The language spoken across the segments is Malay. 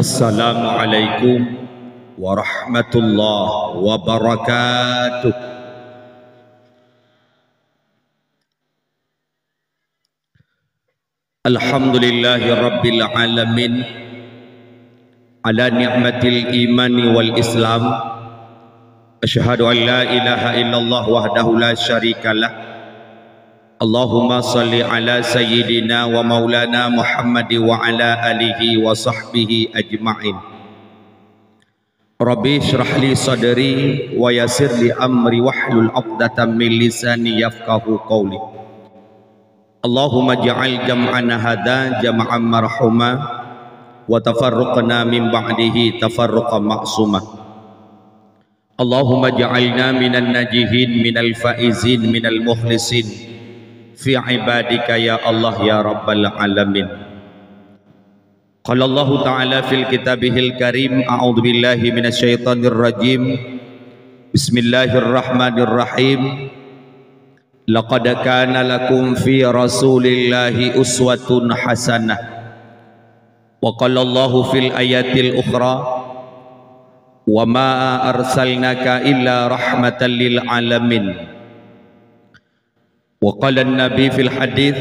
Assalamualaikum warahmatullahi wabarakatuh. Alhamdulillahi rabbil alamin ala ni'matil imani wal islam. Asyhadu an la ilaha illallah wahdahu la syarikalah. Allahumma salli ala sayyidina wa maulana Muhammad wa ala alihi wa sahbihi ajma'in. Rabbi syrah li sadri wa yassir li amri wahlul 'uqdatam min lisani yafqahu qawli. Allahumma ja'al jam'ana hadza jam'an marhuma wa tafarruqna min ba'dihi tafarruqan ma'suma. Allahumma ja'alna minan najihin minal faizin minal mukhlisin fi ibadika ya Allah ya rabbal alamin. Qala Allah ta'ala fil kitabihil karim, a'udzu billahi minasyaitonir rajim. Bismillahirrahmanirrahim. Laqad kana lakum fi rasulillahi uswatun hasanah. Wa qala Allah fil ayatil ukhra, wa ma arsalnaka illa rahmatan lil alamin. Wa qala an-nabi fil hadits,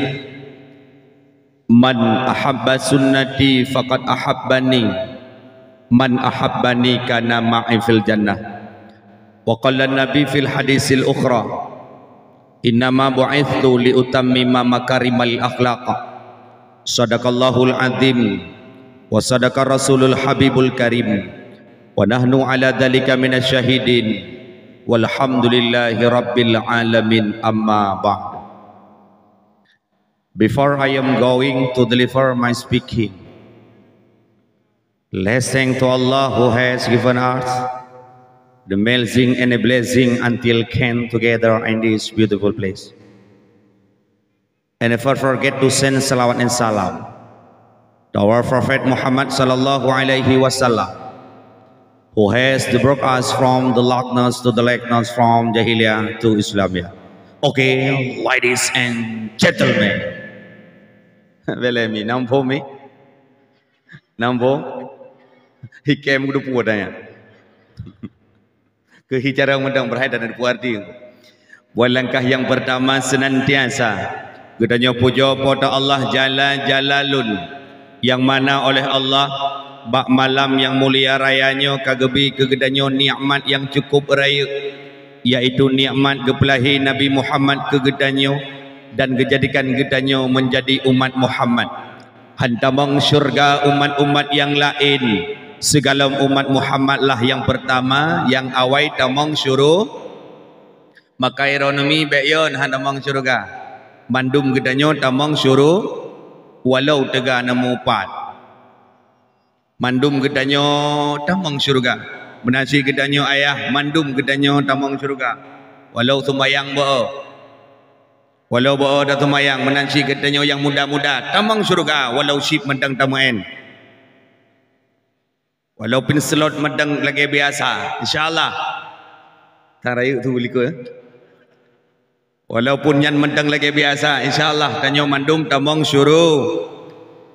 man ahabba sunnati faqad ahabbani, man ahabbani kana ma'i fil jannah. Wa qala an-nabi fil hadisil ukhra, innama bu'ithtu li utammima makarimal akhlaq. Sadaqallahul azim wa sadaqa rasulul habibul karim, wa nahnu ala dhalika minasyahidin walhamdulillahi rabbil alamin. Amma ba'd. Before I am going to deliver my speaking, let's thank to Allah who has given us the amazing and a blessing until came together in this beautiful place. And never forget to send salawat and salam to our Prophet Muhammad sallallahu alaihi wasallam, who has brought us from the darkness to the likeness, from Jahiliyah to Islamiyah. Okay, ladies and gentlemen. Velemi, nampo mi, nampo, hikem kudu puadanya. Kehicara mendang berhaidan dan puardi. Buat langkah yang pertama senantiasa gedanya puja pada Allah Jalla Jalalun, yang mana oleh Allah bak malam yang mulia rayanya kagebi kegedanya nikmat yang cukup raya, yaitu nikmat gepelahi Nabi Muhammad kegedanya dan kejadikan gedanya menjadi umat Muhammad. Hantamang syurga umat-umat yang lain, segala umat Muhammad lah yang pertama, yang awai tamang syuruh. Maka ironomi beyon hantamang syurga, mandum gedanya tamang syuruh, walau tega namu pat. Mandum gedanya tamang syurga, menasi gedanya ayah, mandum gedanya tamang syurga, walau sembayang bo. Walau bawa datu mayang menansi katanya yang muda-muda tamang syurga, walau sip mendang tamain, walaupun slot mendang lagi biasa, insyaallah tarayu tu beliko ya. Walaupun yang mendang lagi biasa, insyaallah tanyo mandum tamang syuruh,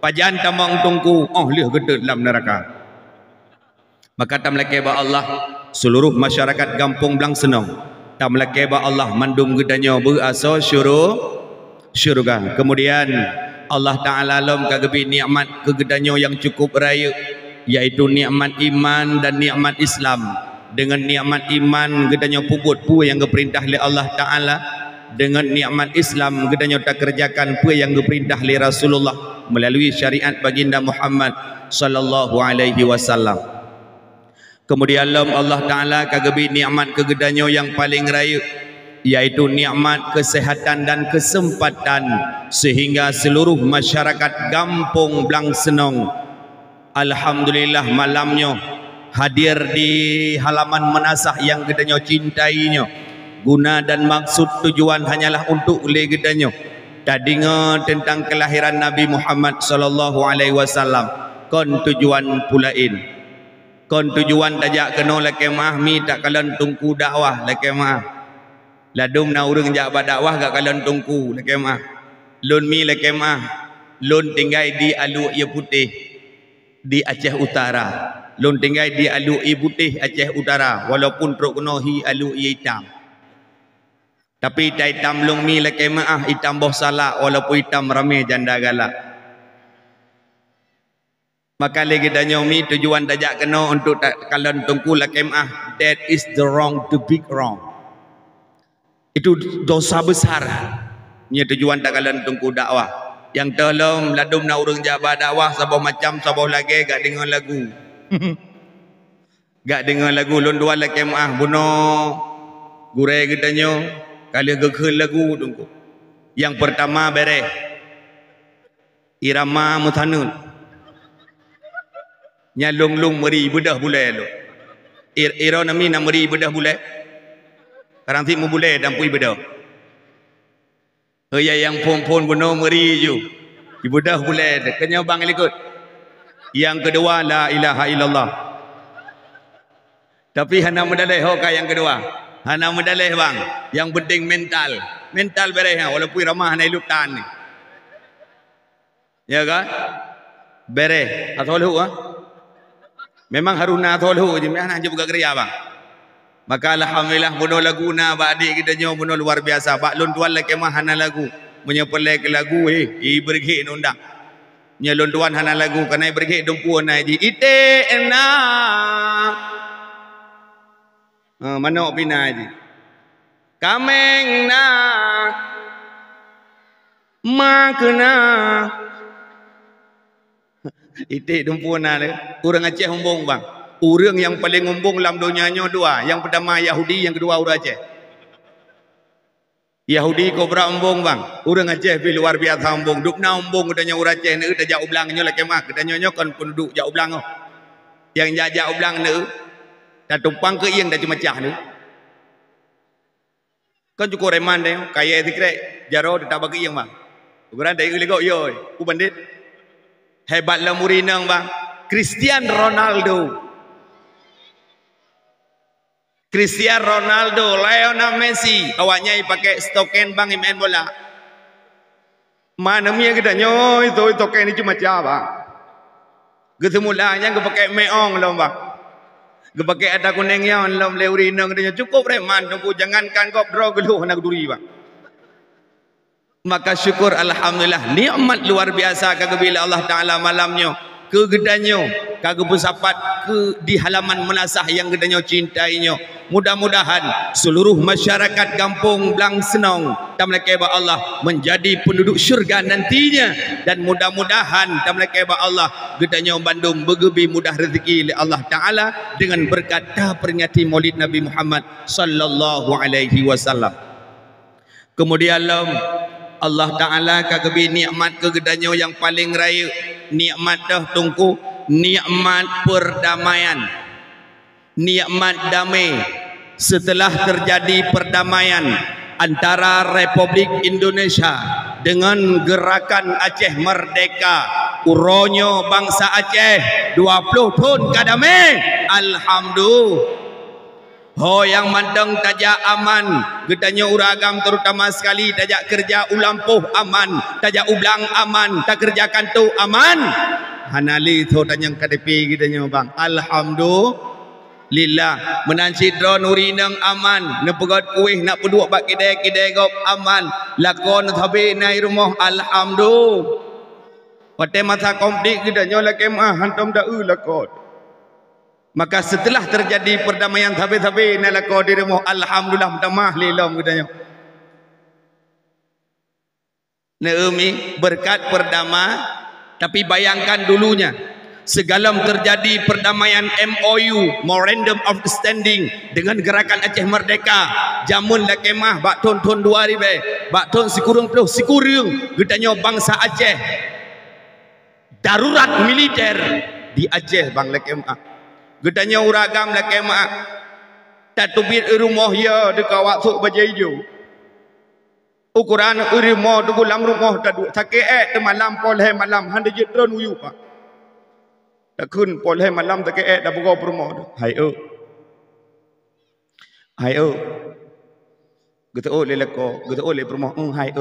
pajan tamang tungku, oh lihat gede dalam neraka. Maka tam lagi ba Allah seluruh masyarakat kampung Blang Senong, tam laki ba Allah mandum gedanya berasa syurga. Kemudian Allah Ta'ala alam kagebi nikmat kegedanya yang cukup raya, yaitu nikmat iman dan nikmat Islam. Dengan nikmat iman gedanya puput pu yang diperintah oleh Allah Ta'ala, dengan nikmat Islam gedanya tak kerjakan pu yang diperintah oleh Rasulullah melalui syariat baginda Muhammad sallallahu alaihi wasallam. Kemudian Allah Ta'ala kagebi nikmat kegedanya yang paling raya, yaitu nikmat kesehatan dan kesempatan, sehingga seluruh masyarakat kampung Blang Senong alhamdulillah malamnya hadir di halaman menasah yang gedanya cintainya. Guna dan maksud tujuan hanyalah untuk oleh gedanya tadinga tentang kelahiran Nabi Muhammad sallallahu alaihi wasallam. Kon tujuan pulain, kon tujuan tajak kena laki mah mi tak kalan tungku dakwah laki mah. Ladum na urang jak dakwah gak kalan tungku laki mah. Lun mi laki mah, lun tinggal di alu ia putih. di Aceh Utara. Lon tinggal di Alui Putih Aceh Utara. Walaupun teruk kena hi Alui hitam. Tapi tai hitam long mi laki maah hitam boh salak walaupun hitam ramai janda galak. Maka lagi kita nyomi tujuan tajak kena untuk kalian tungku laki maah. That is the wrong, the big wrong. Itu dosa besar. Nya tujuan tak kalian tungku dakwah. Yang tolong ladum na urang jabat dakwah sabah macam sabah lagi gak dengar lagu. Gak dengar lagu lon dua laki maah buno gurai kita nyo kali gekhel lagu tungku. Yang pertama bereh irama mutanun. Nyalung-lung meri bedah bulai lo. Iro nami nak meri bedah bulai. Karang ti mu bulai dan pui bedah. Ya yang pon-pon buno meri ju. Di bedah bulai kenya bang ikut. Yang kedua la ilaha illallah. Tapi hana medalih ho ka yang kedua. Hana medalih bang. Yang penting mental. Mental bereh walaupun ramah na ilutan ni. Ya kan? Bereh atau lu ah? Memang haruna tolhu je mana je buka geria bang. Maka alhamdulillah bunuh lagu na ba adik kita nyo bunuh luar biasa. Bak lon tuan lek kemah hana lagu. Menyepelai ke lagu i bergek nundang. Nya lon tuan hana lagu kana bergek dumpuan na ji. Ite ena. Mana opina ji. Kameng na. Makna. Itu dumpuan ada. Orang Aceh umbung bang. Orang yang paling umbung dalam dunianya dua. Yang pertama Yahudi, yang kedua orang Aceh. Yahudi kobra umbung bang. Orang Aceh pi luar biasa umbung. Dukna umbung katanya orang Aceh ni dah jauh belangnya lah kemah. Katanya kan penduduk jauh belang. Yang jauh belang ni dah tumpang ke yang dah cuma cah ni. Kan cukup reman deh. Kaya tikrek jaro tetap bagi yang bang. Ukuran dari ulegok yo. Ku bandit. Hebatlah murinang bang. Cristiano Ronaldo. Cristiano Ronaldo, Lionel Messi. Awaknya pakai stoken bang main bola. Mana mia kita nyoy itu token ini cuma bang. Kesemulanya ke pakai meong lah bang. Ke pakai ada kuningnya lam leurinang katanya cukup reman tunggu jangankan kau draw geluh nak duri bang. Maka syukur alhamdulillah nikmat luar biasa kagabila Allah Taala malamnya kegedanyo kagak bersapat ke di halaman menasah yang gedanyo cintainya. Mudah-mudahan seluruh masyarakat kampung Blang Senong tamlakeba Allah menjadi penduduk syurga nantinya dan mudah-mudahan tamlakeba Allah gedanyo Bandung bergebi mudah rezeki oleh Allah Taala dengan berkat peringati Maulid Nabi Muhammad sallallahu alaihi wasallam. Kemudian Allah Ta'ala kagabi nikmat kegedanyo yang paling raya. Nikmat dah tungku. Nikmat perdamaian. Nikmat damai. Setelah terjadi perdamaian antara Republik Indonesia dengan gerakan Aceh Merdeka. Uronyo bangsa Aceh 20 tahun kadamai. Alhamdulillah. Ho yang mandang tajak aman, gedanya uragam terutama sekali tajak kerja ulampuh aman, tajak ublang aman, tak kerjakan tu aman. Hanali tu tanyang KDP gedanya bang. Alhamdulillah. Menansi drone urinang aman, nepegat kuih nak peduk bak kedai-kedai gop aman. Lakon thabi nai rumah alhamdulillah. Pada masa konflik gedanya laki mah hantam dah lakon. Maka setelah terjadi perdamaian thabi-thabi nalako dirimu alhamdulillah damah lilam katanya. Naumi berkat perdamaian tapi bayangkan dulunya segala terjadi perdamaian MOU Memorandum of Understanding dengan gerakan Aceh Merdeka jamun lakemah bak ton 2000 bak ton sikurung katanya bangsa Aceh darurat militer di Aceh bang lakemah. Gedanya uragam lah kemak. Tak tubit rumah ya dekat waktu baca hijau. Ukuran rumah tu lam rumah tak duk. Sakit malam poleh malam handa jetron uyu pak. Tak kun poleh malam sakit dah buka rumah tu. Hai Geta le leko, geta le rumah. Hai.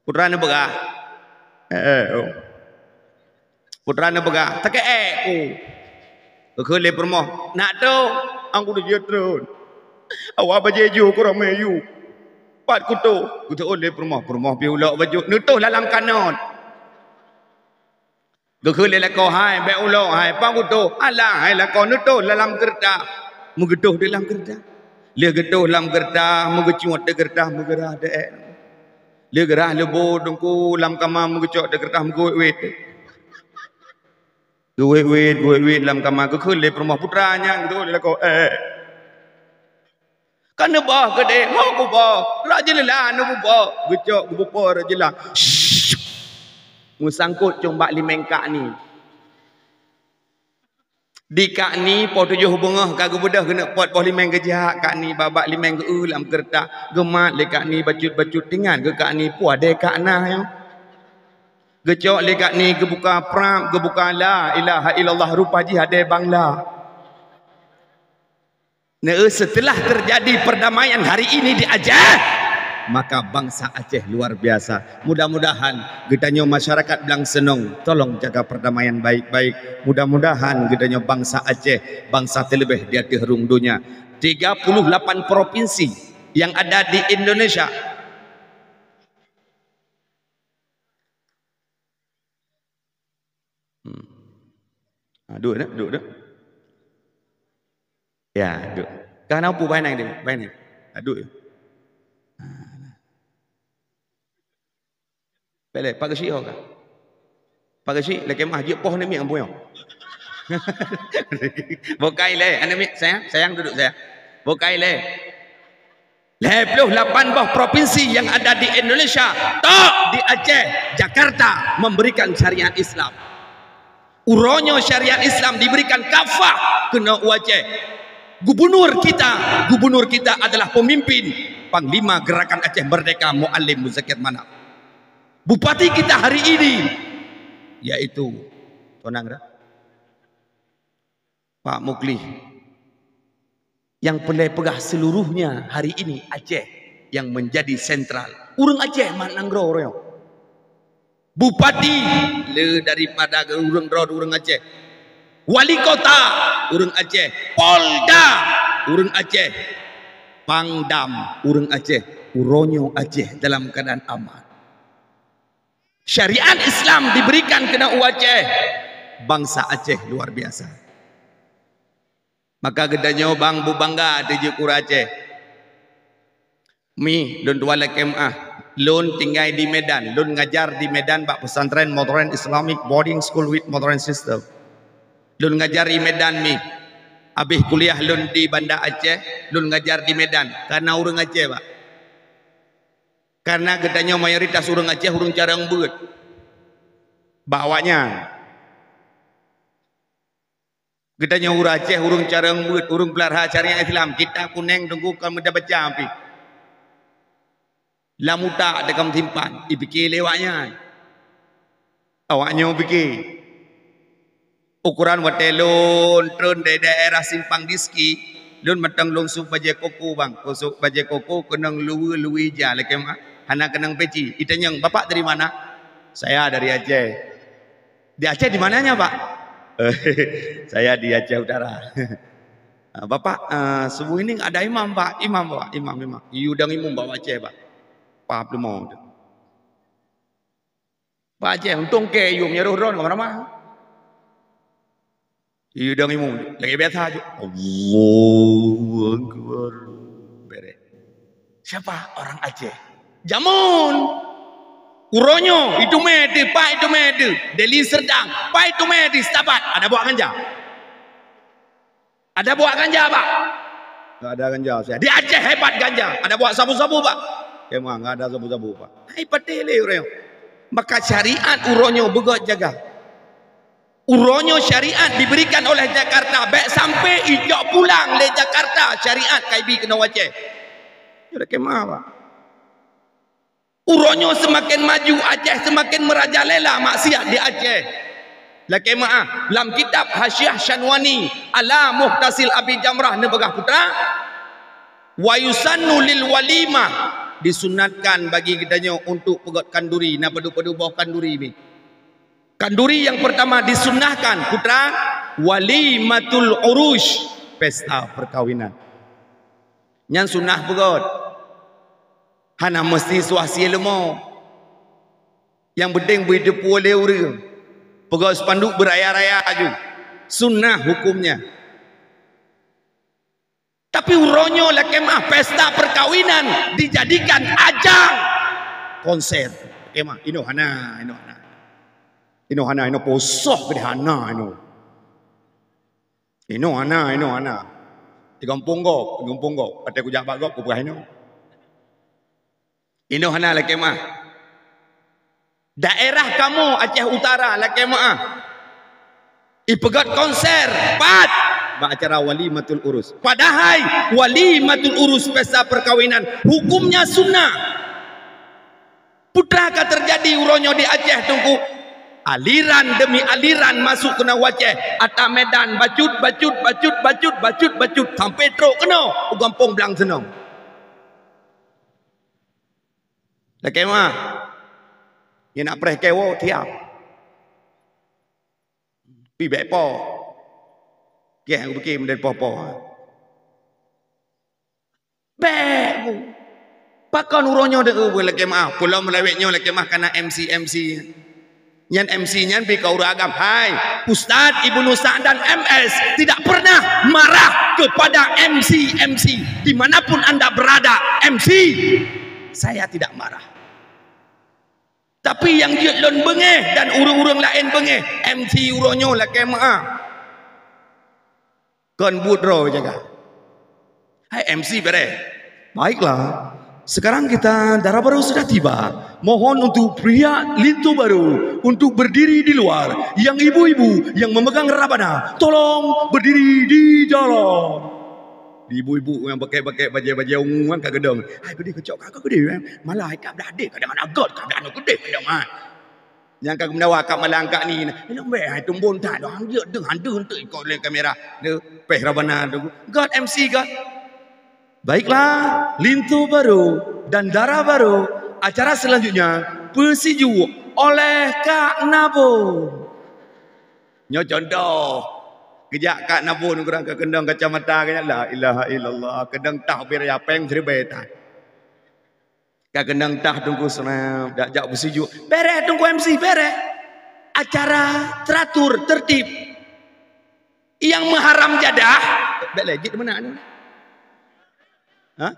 Putra ni berah. Putra ni berah. Tak Kekele permoh. Nak tu. Aku dah jetron. Awak bajeju kurang meyu. Pat kutu. Kutu oleh permoh. Permoh pi ulak baju. Nutuh dalam kanon. Kekele lakau hai. Baik ulak hai. Pang kutu. Alah hai lakau nutuh dalam kertas. Mengeduh dalam kertas. Dia geduh dalam kertas. Mengecuat di kertas. Mengerah dek. Dia gerah lebu dengku. Dalam kamar mengecuat di kertas. Menguit-wit. Guit dalam kamar ke khulih permah putranya gitu dia kau kan bah gede mau ku bah rajelah nu bah gecok ku bah rajelah musangkut combak limengkak ni di kak ni po tujuh bengah kagu bedah kena pot poh limeng gejak kak ni babak limeng ke ulam kertas gemat le kak ni bacut-bacut dengan ke kak ni pu ada kak nah yo gecok lekat ni gebuka pram gebuka la ilaha illallah rupa jihad bangla. Nah, setelah terjadi perdamaian hari ini di Aceh, maka bangsa Aceh luar biasa. Mudah-mudahan gedanyo masyarakat Belang Senong tolong jaga perdamaian baik-baik. Mudah-mudahan gedanyo bangsa Aceh bangsa terlebih di hati harung dunia. 38 provinsi yang ada di Indonesia. Duduk dah. Ya, duduk. Kan apa bahan ni? Bahan ni. Duduk. Baik, Pak Gesyik kah? Pak Gesyik lagi masjid poh ni mi ampu yo. Bokai le, anda mi sayang duduk saya. Bokai le. 28 bah provinsi yang ada di Indonesia, tak di Aceh, Jakarta memberikan syariat Islam. Uronyo syariat Islam diberikan kafah kena Aceh. Gubernur kita adalah pemimpin Panglima Gerakan Aceh Merdeka Muallim Muzakir Manaf. Bupati kita hari ini yaitu Tonang dah Pak Mukli yang pelai pegah seluruhnya hari ini Aceh yang menjadi sentral. Urang Aceh mananggro royo. Bupati le daripada urang Aceh. Wali kota urang Aceh. Polda urang Aceh. Pangdam urang Aceh. Uronyo Aceh dalam keadaan aman. Syariat Islam diberikan kena Aceh. Bangsa Aceh luar biasa. Maka gedanya bang bubangga di Jepura Aceh. Mi don tuala kemah. Lun tinggal di Medan, lun ngajar di Medan bak pesantren Modern Islamic Boarding School with Modern System. Lun ngajar di Medan mi. Habis kuliah lun di Banda Aceh, lun ngajar di Medan karena urang Aceh pak. Karena gedanya mayoritas urang Aceh urang carang beut. Bawanya gedanya urang Aceh urang carang beut, urang pelaraha syariat Islam. Kita kuneng tunggu kamu dah baca api. Lamuta dekam timpan, dipikir lewatnya. Awaknya fikir. Ukuran watelun turun dari daerah Simpang Diski, lun matang longsuk baje koko bang. Kosuk baje koko kenang luwi ja lekem hana kenang peci. Ditanya, "Bapak dari mana?" "Saya dari Aceh." "Di Aceh di mananya, Pak?" "Saya di Aceh Utara." "Bapak, subuh ini ada imam, Pak." "Imam, Pak. Imam. Iudang imam bawa Aceh, Pak." Pak belum mau. Pak Aceh untung ke yum nyaruh ron kemana-mana. Iya dong imu lagi biasa aja. Allahu Akbar. Bere. Siapa orang Aceh? Jamun. Uronyo itu mede, Pak itu mede. Deli Serdang, Pak itu mede. Setabat. Ada buah ganja? Ada buah ganja, Pak? Enggak ada ganja. Di Aceh hebat ganja. Ada buah sabu-sabu, Pak? Emang enggak ada sabu-sabu, Pak. Hebat dele uronyo. Maka syariat uronyo begot jaga. Uronyo syariat diberikan oleh Jakarta. Baik sampai ijak pulang le Jakarta syariat KIB kena Aceh. Sudah kemah, Pak. Uronyo semakin maju Aceh semakin merajalela maksiat di Aceh. La kemah dalam kitab Hasyiah Syanwani ala Muhtasil Abi Jamrah Nebegah Putra wa yusannu lil walimah disunatkan bagi kitanya untuk pegot kanduri. Nak padu-padu bawah kanduri ni. Kanduri yang pertama disunahkan putra walimatul urush, pesta perkawinan. Yang sunnah pegot. Hana mesti suasi lemo. Yang penting berhidup oleh orang. Pegot spanduk beraya-raya aja. Sunnah hukumnya. Tapi uronyo lah kemah pesta perkawinan dijadikan ajang konser. Kemah ino hana. Ino hana ino posoh ke hana ino. Ino hana. Di kampung go. Ate ku jabak go ku ino. Ino hana lah kemah. Daerah kamu Aceh Utara lah kemah. Ipegat konser, acara walimatul urus. Padahal walimatul urus pesta perkawinan hukumnya sunnah. Putra akan terjadi uronyo di Aceh tunggu aliran demi aliran masuk kena Aceh atas medan bacut sampai teruk kena gampung belang senang. Laki mah dia nak preh kewo tiap. Pi bek po. Ke aku bikin dari po-po. Bek. Pakan uronyo de lagi mah. Pulau melewetnya lagi mah karena MC. Yang MC-nya pi kau agam. Hai, Ustaz Ibnu Sa'ad dan MS tidak pernah marah kepada MC dimanapun Anda berada. MC saya tidak marah. Tapi yang dia lon bengeh dan urang-urang lain bengeh, MC uronyo lah kemah. Kon budro jaga. Hai MC bere. Baiklah. Sekarang kita darah baru sudah tiba. Mohon untuk pria lintu baru untuk berdiri di luar. Yang ibu-ibu yang memegang rabana, tolong berdiri di jalan. Ibu-ibu yang pakai baju unguan kat gedung. Hai gede kecok kakak gede malah ikap dah adik kadang agak kadang gede kadang ah. Yang kak menawa kak malangkak ni. Elok be hai tumbun tak dah dia deng handu untuk ikut le kamera. Dia peh rabana tu. God MC God. Baiklah, lintu baru dan darah baru. Acara selanjutnya persiju oleh Kak Nabun. Nyo contoh kejak Kak Nabun kurang ke kendang kacamata kanya la ilaha illallah kendang tah bir ya peng seribeta. Kak kendang tah tunggu sana dak jak bersiju. Beres tunggu MC beres. Acara teratur tertib. Yang mengharam jadah bek lagi di mana ni? Hah?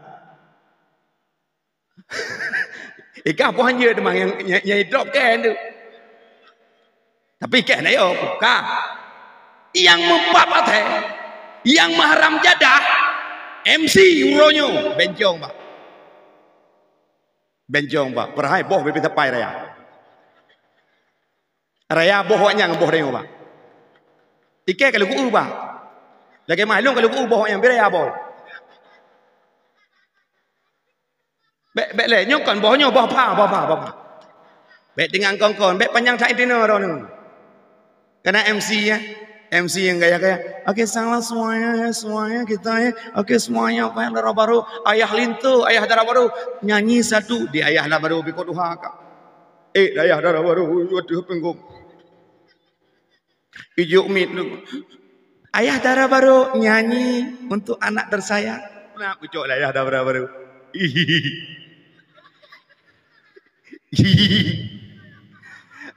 Ika apa hanya demang yang drop kan tu. Tapi kan ayo Kak. Yang membabat yang mahram jadah MC uronyo bencong pak perhai boh bepi tapai raya boh wanya boh dengo pak ike kalau ku pak lagi malung kalau ku boh yang beraya boh bek le nyong kon bohnya boh pa bek dengan kongkon bek panjang tak intino ron karena MC ya MC yang gaya-gaya. Okey, salam semuanya kita ya. Okey, semuanya apa yang darah baru, ayah lintu, ayah darah baru nyanyi satu di ayah darah baru bikot duha kak. Ayah darah baru waduh penggung. Ijuk mit lu. Ayah darah baru nyanyi untuk anak tersayang. Nak ucok ayah darah baru.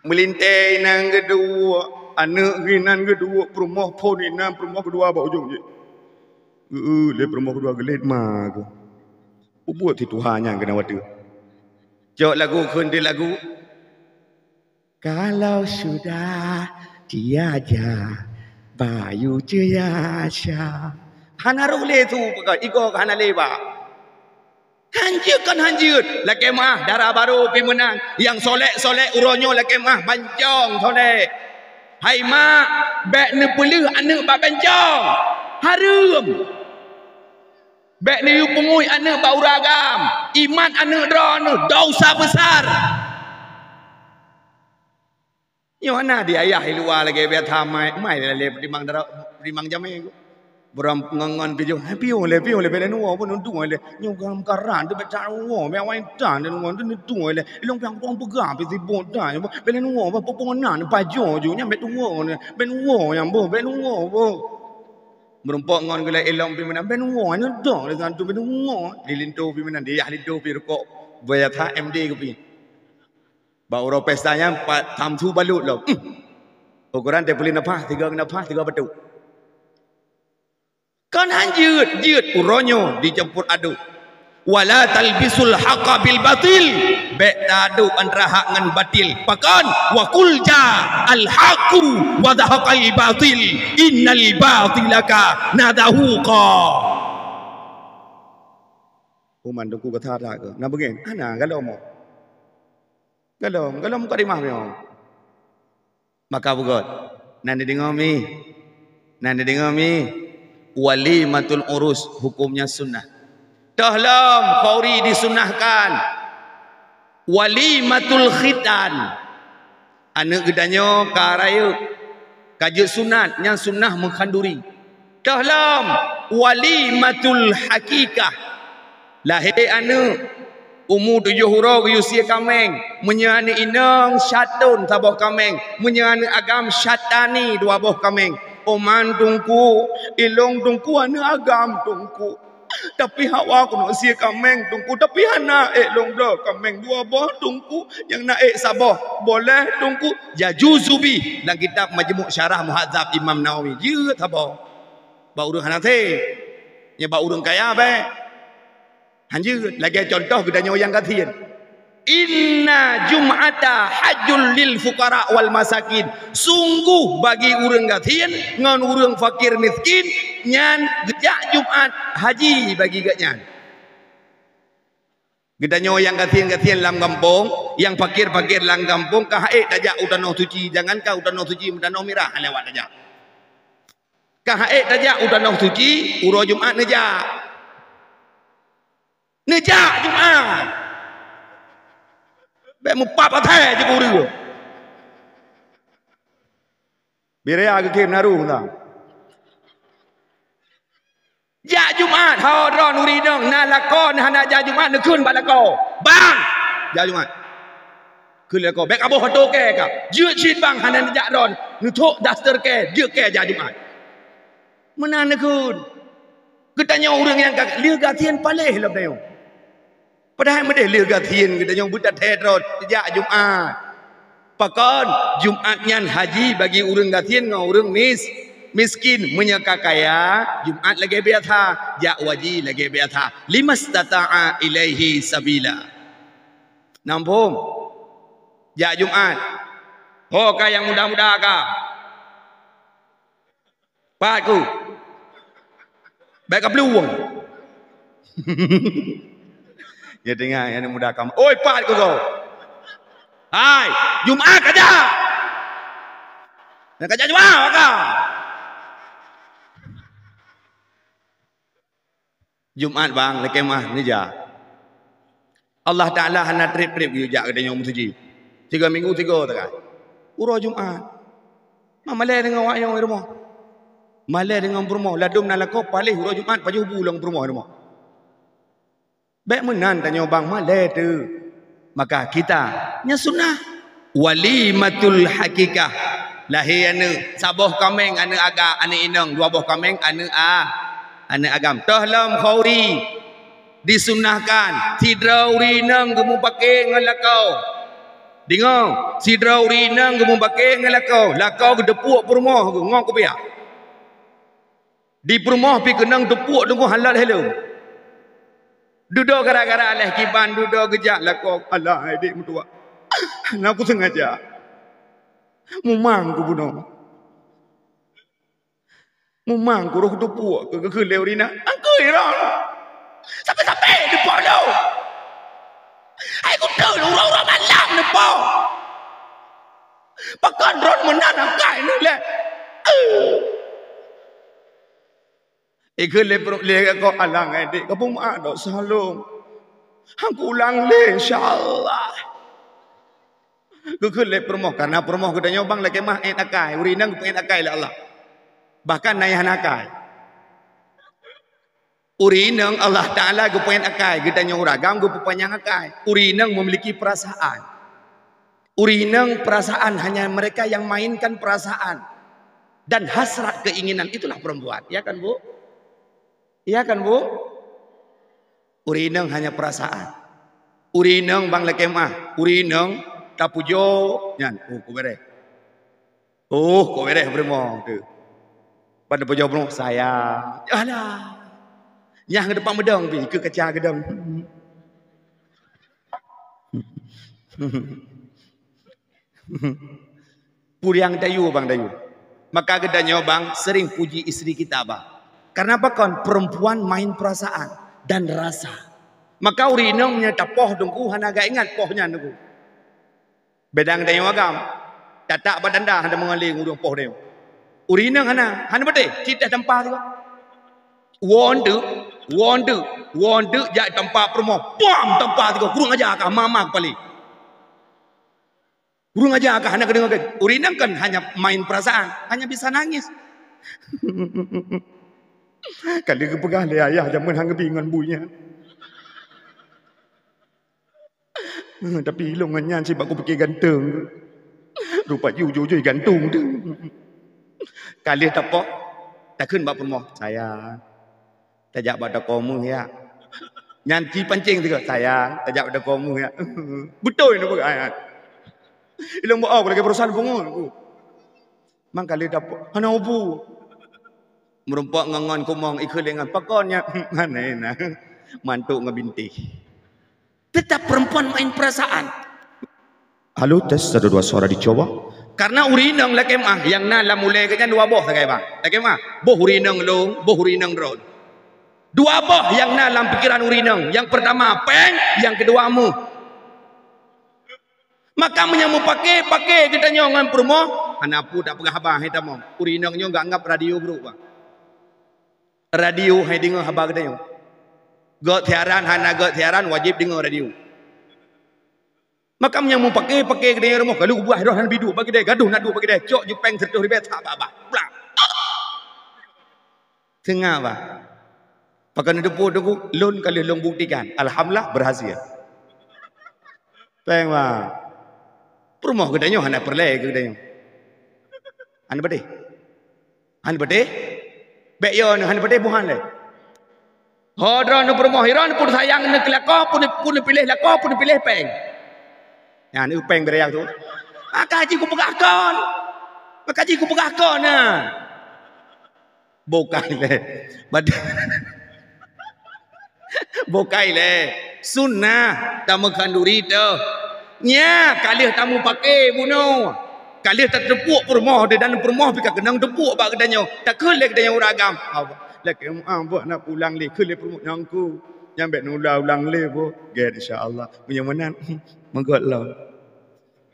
Melintai nang kedua. Anak rinan kedua perumah pun ina perumah kedua apa ujung je. Le perumah kedua gelet mah. Buat itu hanya kena waktu. Jok lagu kundi lagu. Kalau sudah tiada bayu jaya. Hana rule tu pakai iko hana leba. Hanjut. Laki mah darah baru pimenang. Yang solek uronyo laki mah bancong solek. Hai mak, bek ni pelih anak bak bencong. Harum. Bek ni pengui anak bak uragam. Iman anak dron dosa besar. Yo mana dia ayah luar lagi biar thamai. Mai le rimang jamai. Beram ngangan pijo le bele nuo pun untung le nyong gam karan tu beca nuo me awai tan de nuo tu nuo le long piang pong pega pe si bon tan bele nuo pa pong nan pa jo ju nya be nuo ne be nuo yang bo be nuo bo merumpok ngon gula elong pi menan be nuo ne do le san tu be nuo lilinto pi menan dia lilinto pi rokok boya tha MD ke pi ba oro pestanya tham thu balut lo ukuran te pulin apa 3 batu kanยืด uronyo dicampur aduk wala talbisul haqa bil batil be aduk antara hak dengan batil pakan wa qul ja al haqu wa dhaqal batil innal batilaka nadahuqa uman ku kata dah ke nak begin ana galom kau di mana maka bugot nanti dengar mi walimatul urus hukumnya sunnah. Dahlam khauri disunnahkan. Walimatul khitan. Anak gedanya karaya kaji sunat yang sunnah mengkanduri. Dahlam walimatul hakikah. Lahir anak umur 7 huruf usia kameng menyani inang syatun tabah kameng menyani agam syatani 2 boh kameng oman tungku ilong tungku ana agam tungku tapi hawa kuno sia kameng tungku tapi hana long blo kameng 2 boh tungku yang naik sabah boleh tungku jajuzubi dalam kitab majmu' syarah muhadzab Imam Nawawi je tabah ba urang hanate nya ba urang kaya be hanjir lagi contoh gedanya yang katian inna jum'ata hajjul lil fuqara wal masakin sungguh bagi urang katian ngan urang fakir miskin nyan gejak Jumat haji bagi gatnyan gedanya yang katian lam kampung yang fakir-fakir lam kampung kah tajak udanau suci jangan kau udanau suci udanau merah lewat tajak kah tajak udanau suci uro Jumat nejak Jumat be mu pap athe je ku ru birea ke kim naru ta ja Jumat hadron uridong nalakon hana ja Jumat nekun balako bang ja Jumat kun lako bek abo hoto ke ka je chin bang hana ja ron nu thok daster ke je ke ja Jumat menan nekun ketanya urang yang lieu gatien paleh lom dayo padahalไม่ได้เลือกกะเทียนkita yang budak terod sejak Jumat pakon Jumatnya haji bagi urang gatien ngau urang miskin menyaka kaya Jumat lagi biasa ja waji lagi biasa limastata'a ilaihi sabila nampung ja Jumat ho ka yang muda-muda ka patku baik kabluang ya dengar yang muda kamu oi pat kau hai Jumat kerja nak kerja Jumat kau Jumat bang lekemah ni ja Allah Taala hana trip-trip you jak kedai nyom suci 3 minggu 3 takai uro Jumat mamale dengan wak yang rumah male dengan rumah ladum nalako palih uro Jumat paju bulang rumah baik menan tanya bang malai tu maka kita nya sunnah walimatul hakikah lahir anu sabah kameng anu aga anu inang 2 boh kameng anu agam tahlam khauri disunnahkan sidrauri nang gemu pakai ngalakau dengar sidrauri nang gemu pakai ngalakau lakau gedepuk perumah ngok ko pia di perumah pi kenang tepuk tunggu halal hello duduk gara-gara aleh kiban duduk gejak lakau alah adik mertua aku sengaja mumang ku bunuh mumang ku roh tepuk ke leu rina angku irang sampai depan lo aku tahu orang-orang malam depan pakan ron menan angkai ni le ikut le ko alang adik ko pun ada salom hangku ulang le insyaallah ikut le permoh karena permoh kedanya bang le kemah akai urinang akai le Allah bahkan nayah nakai Urinang Allah Ta'ala gupayan akai, gedanya uragam gupapanyang akai. Urinang memiliki perasaan. Urinang perasaan hanya mereka yang mainkan perasaan dan hasrat keinginan, itulah perempuan. Ya kan Bu? Ya kan Bu? Urinang hanya perasaan. Urinang bang lekemah. Urinang tapujo. Nyan, kau beres. Kau beres bermo tu. Pada pujo bermo sayang. Alah. Yang ke depan medang pi ke kecah gedang. Puriang dayu bang dayu. Maka gedanya bang sering puji isteri kita bang. Karena apa kan perempuan main perasaan dan rasa. Maka urinang menyata poh dengku hanaga ingat pohnya dengku. Bedang dayu agam. Tatak badanda handa mengaling udang poh dayu. Urinang hana betul kita tempat tu. Wonder jak tempat perempuan. Pam tempat tu kurang ajar kah mama kepala. Kurang ajar kah anak dengar kan. Urinang kan hanya main perasaan, hanya bisa nangis. Kali kepegang le ayah zaman hang bingan bunya. Tapi ilongannya si aku pakai ganteng. Rupa jujur gantung tu. Kali tapok tak kun bab perempuan. Sayang. Tajak pada kamu ya. Nyanci pancing juga sayang. Tajak pada kamu ya. Betul ini bukan. Ilmu buat lagi perusahaan bungun. Mang kali dapat. Hana ubu. Merumpak ngangan kumang ikut dengan pakonnya. Mana mantuk ngebinti. Tetap perempuan main perasaan. Halo tes 1 2 suara dicoba. Karena urinang lekemah yang nala mulai kenya 2 boh tak bang. Lekemah. Boh urinang long, boh urinang drone. 2 boh yang dalam pikiran urinang. Yang pertama peng, yang kedua mu. Maka menyamu pakai kita nyongan permo. Anapu tak pegah habang kita mau. Urinangnya enggak anggap radio bro bang. Radio hai dengar habang kita nyong. Got tiaran hana got tiaran wajib dengar radio. Maka menyamu pakai kita nyong. Kalau buah roh han bidu bagi dia gaduh nadu bagi dia. Cok jupeng sertuh ribet tak apa. Blang. Tengah bang. Pakai depu lun kali long buktikan. Alhamdulillah berhasil. Tengok bang. Perumah gedanya hana perlai gedanya. Hana bade. Hana bade. Bekyo hana bade buhan le. Hodron nu perumah hiran pun sayang nak lako pun pilih lako pun pilih peng. Ya ni peng berayang tu. Kaji ku pegakon. Kaji ku pegakon nah. Bukan le. Bade. Bokai le sunnah tamu kanduri tu nya kali tamu pakai bunuh kali tak tepuk permoh dia dan permoh pika kenang tepuk bak kedanyo tak kelek kedanya uragam lek buat nak pulang le kelek permoh nyangku nyambe ulang le bo get insyaallah punya menan menggot lo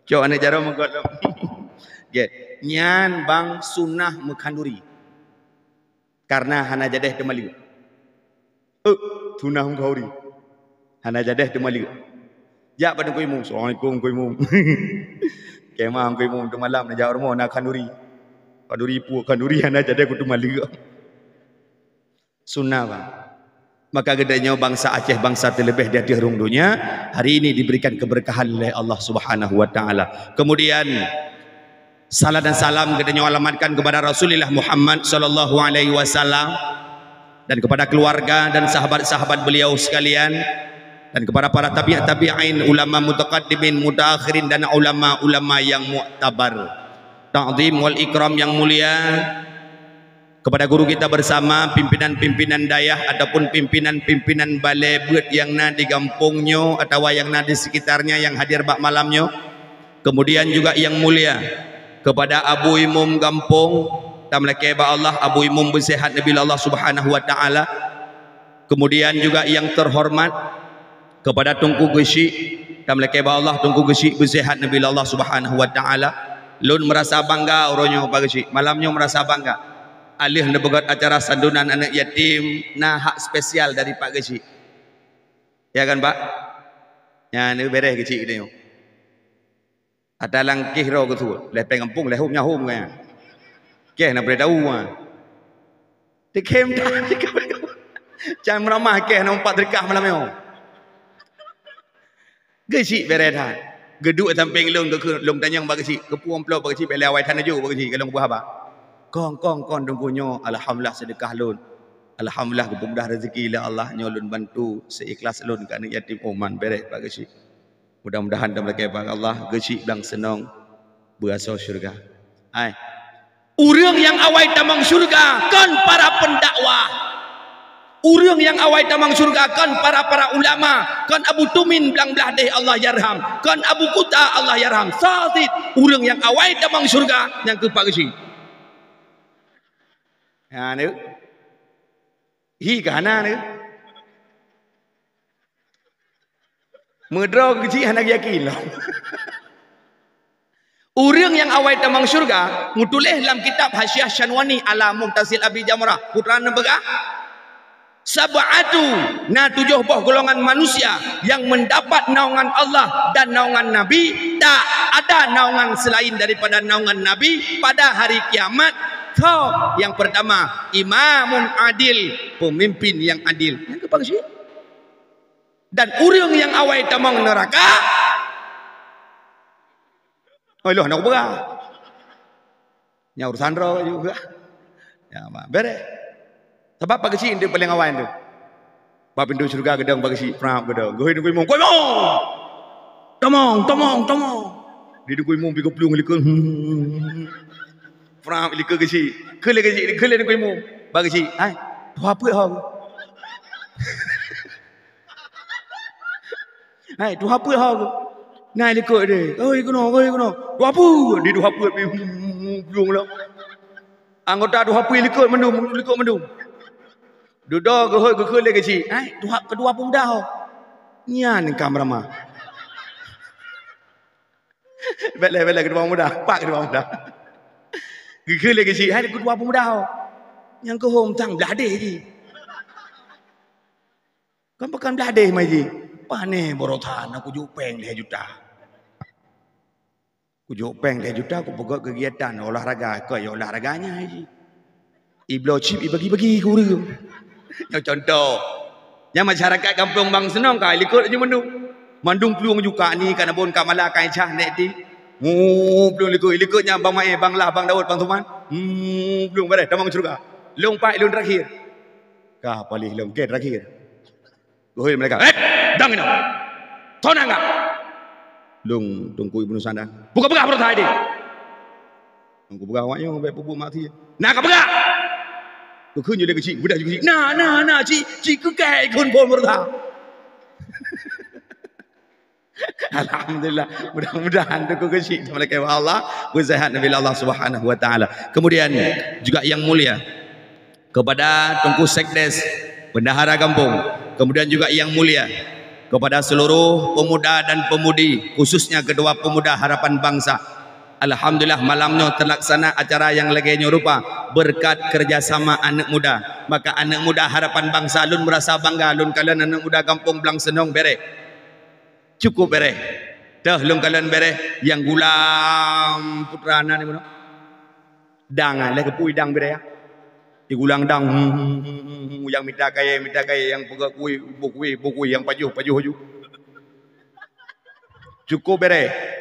cok ane jaro menggot lo get nyan bang sunnah mekanduri karena hana jadeh temali tunah mengkauri hana jadeh temali jak pada kuimu assalamualaikum kuimu kemah kuimu tu malam nak jawab rumah nak kanduri hana jadeh ku temali sunnah bang maka gedanya bangsa Aceh bangsa terlebih di hadiah rung dunia hari ini diberikan keberkahan oleh Allah Subhanahu wa taala. Kemudian salam dan salam gedanya alamatkan kepada Rasulullah Muhammad sallallahu alaihi wasallam dan kepada keluarga dan sahabat-sahabat beliau sekalian dan kepada para tabi'in ulama mutaqaddimin mutaakhirin dan ulama-ulama yang mu'tabar ta'zim wal ikram yang mulia kepada guru kita bersama pimpinan-pimpinan dayah ataupun pimpinan-pimpinan balai buat yang na di kampungnya atau yang na di sekitarnya yang hadir bak malamnya kemudian juga yang mulia kepada Abu Imam kampung tamlake ba Allah Abu Imam bersihat Nabi Allah Subhanahu wa taala. Kemudian juga yang terhormat kepada Tunku Gesi tamlake ba Allah Tunku Gesi bersihat Nabi Allah Subhanahu wa taala. Lun merasa bangga orangnya Pak Gesi. Malamnya merasa bangga. Alih nebegat acara sandunan anak yatim nah hak spesial dari Pak Gesi. Ya kan Pak? Ya ni beres kecil dia. Ada langkih ro gitu. Lepeng kampung lehum nyahum kan. Keh nak boleh tahu ah. Dikem tak. Jangan meramah ke nampak terkah malam ni. Gesik beredan. Geduk samping long ke long tanyang bagi si kepuang pelok bagi si bela awai tanah ju bagi si kalau buah apa. Kong dungkunyo alhamdulillah sedekah lun. Alhamdulillah kemudah rezeki la Allah nyolun bantu seikhlas lun ke anak yatim oman beret bagi si. Mudah-mudahan dalam lagi Allah gesik bilang senang berasa syurga. Ai. Urang yang awai tamang syurga kan para pendakwah. Urang yang awai tamang syurga kan para ulama, kan Abu Tumin bilang belah deh Allah yarham, kan Abu Kuta Allah yarham. Satit urang yang awai tamang syurga yang ke pagi. Ya ni. Hi kana ni. Medra kecil anak yakin lah. Urang yang awai tamang syurga mutulih dalam kitab Hasyiah Syanwani ala Mu'tasil Abi Jamrah putra Nebega. Sab'atu na 7 golongan manusia yang mendapat naungan Allah dan naungan Nabi, tak ada naungan selain daripada naungan Nabi pada hari kiamat. Yang pertama, imamun adil, pemimpin yang adil. Yang kepada sih? Dan urang yang awai tamang neraka. Oh loh, nak berah. Yang urusan roh juga. Ya, beres. Sebab pagi si dia paling awal tu. Bab pintu syurga gedang pagi si prap gedang. Gohi dengkui mung. Koi mung. Tomong. Di dengkui mung pi keplung likun. Prap likun ke si. Kele dengkui mung. Bagi si, ai, tu apa hang? Hai, tu apa hang? Nai likut dia. Oi kuno. Tu apa? Di tu apa pi plung lah. Anggota tu apa likut mendung. Duduk ke lagi si. Kedua pemuda ho. Nyan kameraman. Bela kedua pemuda. Pak kedua pemuda. Ke lagi si. Kedua pemuda ho. Yang ke home tang beladeh ji. Kan pekan beladeh mai ji. Pane borotan aku jupeng 2 juta. Aku jupeng 2 juta aku pegak kegiatan olahraga. Kau ya olahraganya ji. Iblo chip bagi-bagi ke urang. Yang contoh, yang masyarakat kampung Bang Senong kai likut je mandung peluang juga ni kan abon kamala kai cah nek ti. Peluang likutnya Bang Mai, Bang Lah, Bang Daud, Bang Tuman. Peluang bare tamang syurga. Long pai long terakhir. Kah palih long gate terakhir. Gohoi mereka. Dang ini. Tona enggak? Long tungku Ibnu Sandan. Buka-buka perut hai dia. Tunggu buka awaknya baik bubuk mati. Nak buka. Kau kunjung dia kecil, budak juga kecil. Nah, cik kekai kun pun berdah. Alhamdulillah, mudah-mudahan tu kecil mereka Allah bersehat Nabi Allah Subhanahu Wa Taala. Kemudian juga yang mulia kepada Tengku Sekdes Bendahara Kampung, kemudian juga yang mulia kepada seluruh pemuda dan pemudi, khususnya kedua pemuda Harapan Bangsa. Alhamdulillah malamnya terlaksana acara yang lagi nyorupa berkat kerjasama anak muda. Maka anak muda Harapan Bangsa lun merasa bangga lun kalian anak muda Kampung Belang Senong bere. Cukup bere. Dah lun kalian bere yang gulam putrana ni mana? Dang lah kepui dang bere ya. Di gulang dang yang minta kaya yang pegak kui yang pajuh. Cukup bere.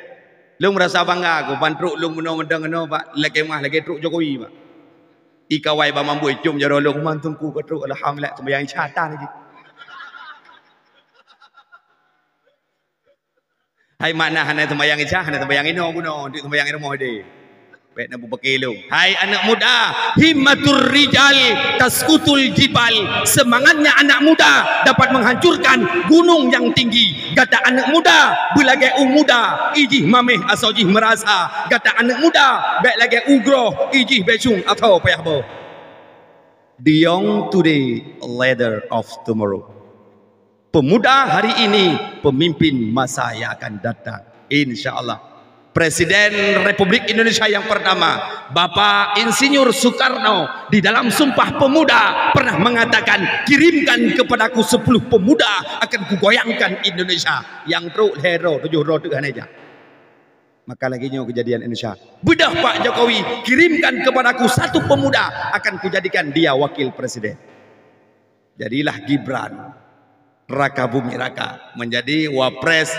Lu merasa bangga aku pantruk lu meno pak lagi mah lagi truk Jokowi pak. Ikawai ba mambu cum jaro lu mantungku ke truk alhamdulillah sembahyang syaitan lagi. Hai mana hana sembahyang isya hana sembahyang ino buno di sembahyang rumah de. Baik nak pakai lu. Hai anak muda, himmatur rijal taskutul jibal. Semangatnya anak muda dapat menghancurkan gunung yang tinggi. Kata anak muda, belagai muda, ijih mameh asal jih merasa. Kata anak muda, baik lagi ugroh, ijih becung atau payah bo. The young today, leader of tomorrow. Pemuda hari ini, pemimpin masa yang akan datang. InsyaAllah. Presiden Republik Indonesia yang pertama, Bapak Insinyur Soekarno, di dalam Sumpah Pemuda pernah mengatakan, kirimkan kepadaku 10 pemuda akan kugoyangkan Indonesia. Yang truk hero 7 roda aja. Maka lagi kejadian Indonesia. Bedah Pak Jokowi, kirimkan kepadaku 1 pemuda akan kujadikan dia wakil presiden. Jadilah Gibran Raka Bumi Raka menjadi Wapres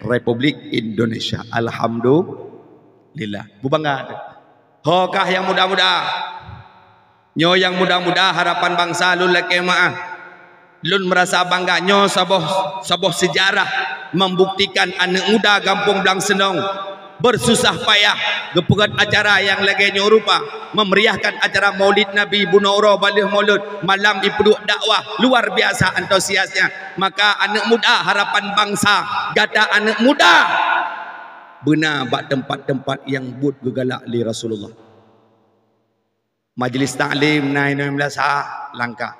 Republik Indonesia. Alhamdulillah. Bubangga. Hokah yang muda-muda. Nyo yang muda-muda harapan bangsa lun lekemaah. Lun merasa bangga nyo saboh sejarah membuktikan anak muda Kampung Belang Senong bersusah payah gepegat acara yang lagi nyorupa memeriahkan acara Maulid Nabi Bunauro Balih Maulud malam ipeduk dakwah luar biasa antusiasnya. Maka anak muda harapan bangsa gata anak muda benar bak tempat-tempat yang but gegalak li Rasulullah. Majlis taklim 19 langkah.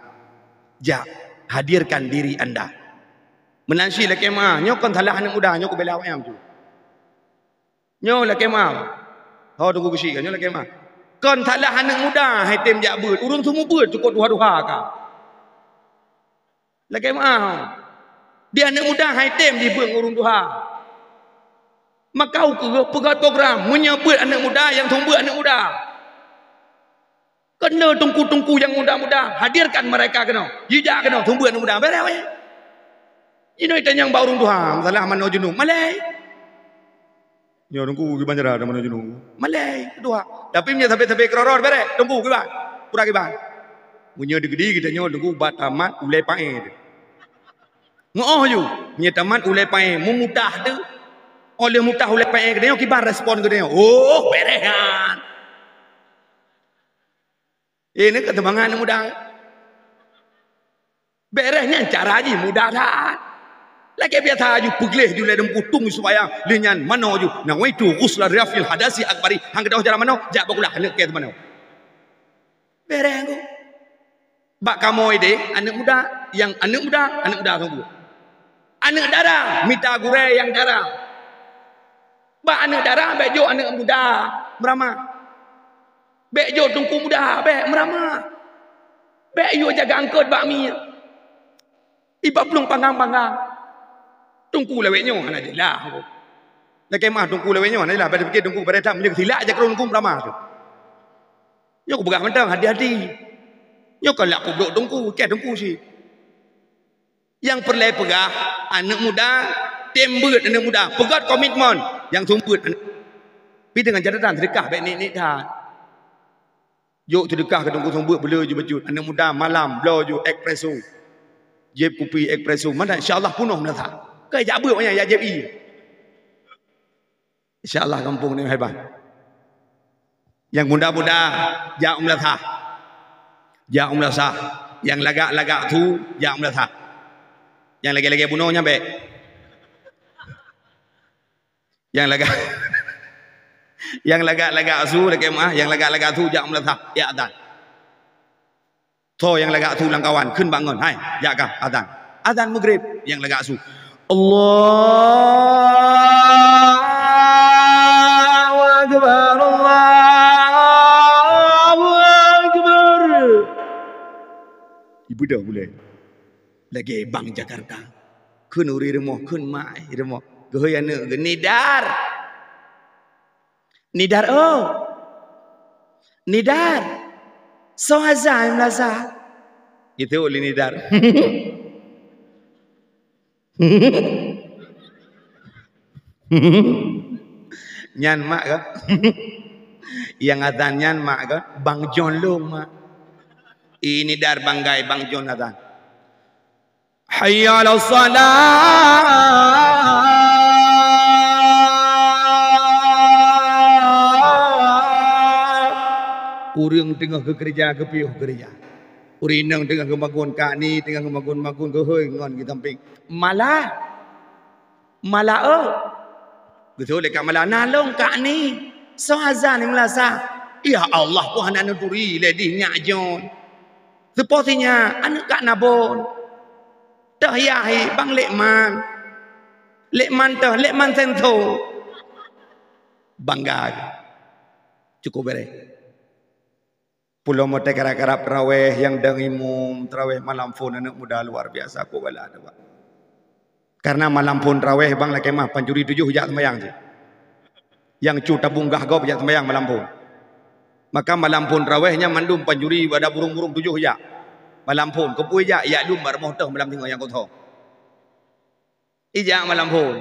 Ja hadirkan diri anda. Menansi la kemah nyo kon salah anak muda nyo ko bela ayam tu. Nyo la kemah. Ho tunggu kusi nyo la kemah. Kon salah anak muda hai tem jak beut. Urun semua beut cukup duha-duha ka. La kemah. Dia anak muda hai tem di beung urun duha. Maka kau pegat program menyebut anak muda yang tumbuh anak muda. Kena tungku-tungku yang muda-muda hadirkan mereka kena. Jejak kena tumbuh anak muda. Beres weh. Ini itu yang baru Tuhan. Salah mana jenuh. Malay. Ya tunggu ke banjara ada mana jenuh. Malay. Kedua. Tapi punya sampai keroror. Beres. Tunggu ke bang. Pura ke bang. Punya digedi kita nyo tunggu bat tamat ulai pae. Ngoh you. Punya tamat ulai pae. Memutah tu. Oleh mutah ulai pae kita nyo kibar respon kita nyo. Oh berehan. Ini ketembangan muda. Beresnya cara aja mudah dah. Lagi biasa ju pegleh ju ledem putung supaya lenyan mano ju nawaitu ghusla rafil hadasi akbari hang dah cara mano jak bakulah nak ke mano. Beres aku. Bak kamu ide anak muda tunggu. Anak darah minta gurai yang darah. Bak anak darah bejo anak muda meramah. Bejo tungku muda be meramah. Bejo jaga angkut bakmi. Iba pelung panggang-panggang. Tungku leweknya ana jelah. Lagi mah tungku leweknya ana jelah pada fikir tungku pada tak menjadi silap je kerun kum ramah tu. Yo aku pegang mentang hati-hati. Yo kalau aku duduk tungku, ke tungku si. Yang perlu pegang anak muda, tembut anak muda, pegat komitmen yang tumput. Tapi dengan catatan sedekah baik ni dah. Yo sedekah ke tungku tumput bela je bejut. Anak muda malam blow je espresso. Jeb kopi espresso mana insyaallah penuh melata. Kai jak beut banyak ya jeb i. Insyaallah kampung ni hebat. Yang muda-muda jak melata. Jak melata. Yang lagak-lagak tu jak melata. Yang lagi-lagi bunuhnya be. Yang lagak yang lagak-lagak su dekat mah, yang lagak-lagak tu jak melata. Ya adan. So yang lagak tu langkawan keun bangun. Hai, jakah azan. Azan maghrib yang lagak su. Allahu akbar. Allahu akbar. Ibu dah boleh. Lagi bang Jakarta. Keun uri remoh, keun mai remoh. Gehoy anak nidar. Nidar oh. Nidar. So azan melasa. Itu oleh nidar. Nyan mak ke? Yang azan nyan mak ke? Bang John Long mak. Ini dar banggai Bang John azan. Hayya 'alas salat. Urang tengah ke gereja ke piuh gereja. Urinang tengah ke magun kak ni tengah ke magun ke hoi ngon kita samping. Malah oh. Betul dekat malah nalong kak ni. So azan ni melasa. Ya Allah Tuhan anak turi ledi nyak jon. Sepertinya anak kak nabon. Dah yahi bang lekman. Lekman sento. Bangga. Cukup beres. Pulau Mote kerap-kerap terawih yang dengimum terawih malam pun anak muda luar biasa aku bala ada pak. Karena malam pun terawih bang laki mah panjuri 7 hujat sembahyang je. Yang cu tabung gah gau hujat sembahyang malam pun. Maka malam pun terawihnya mandum panjuri pada burung-burung 7 hujat. malam pun ko pui ya ya lum bar moh teh malam tengok yang ko thong ija malam pun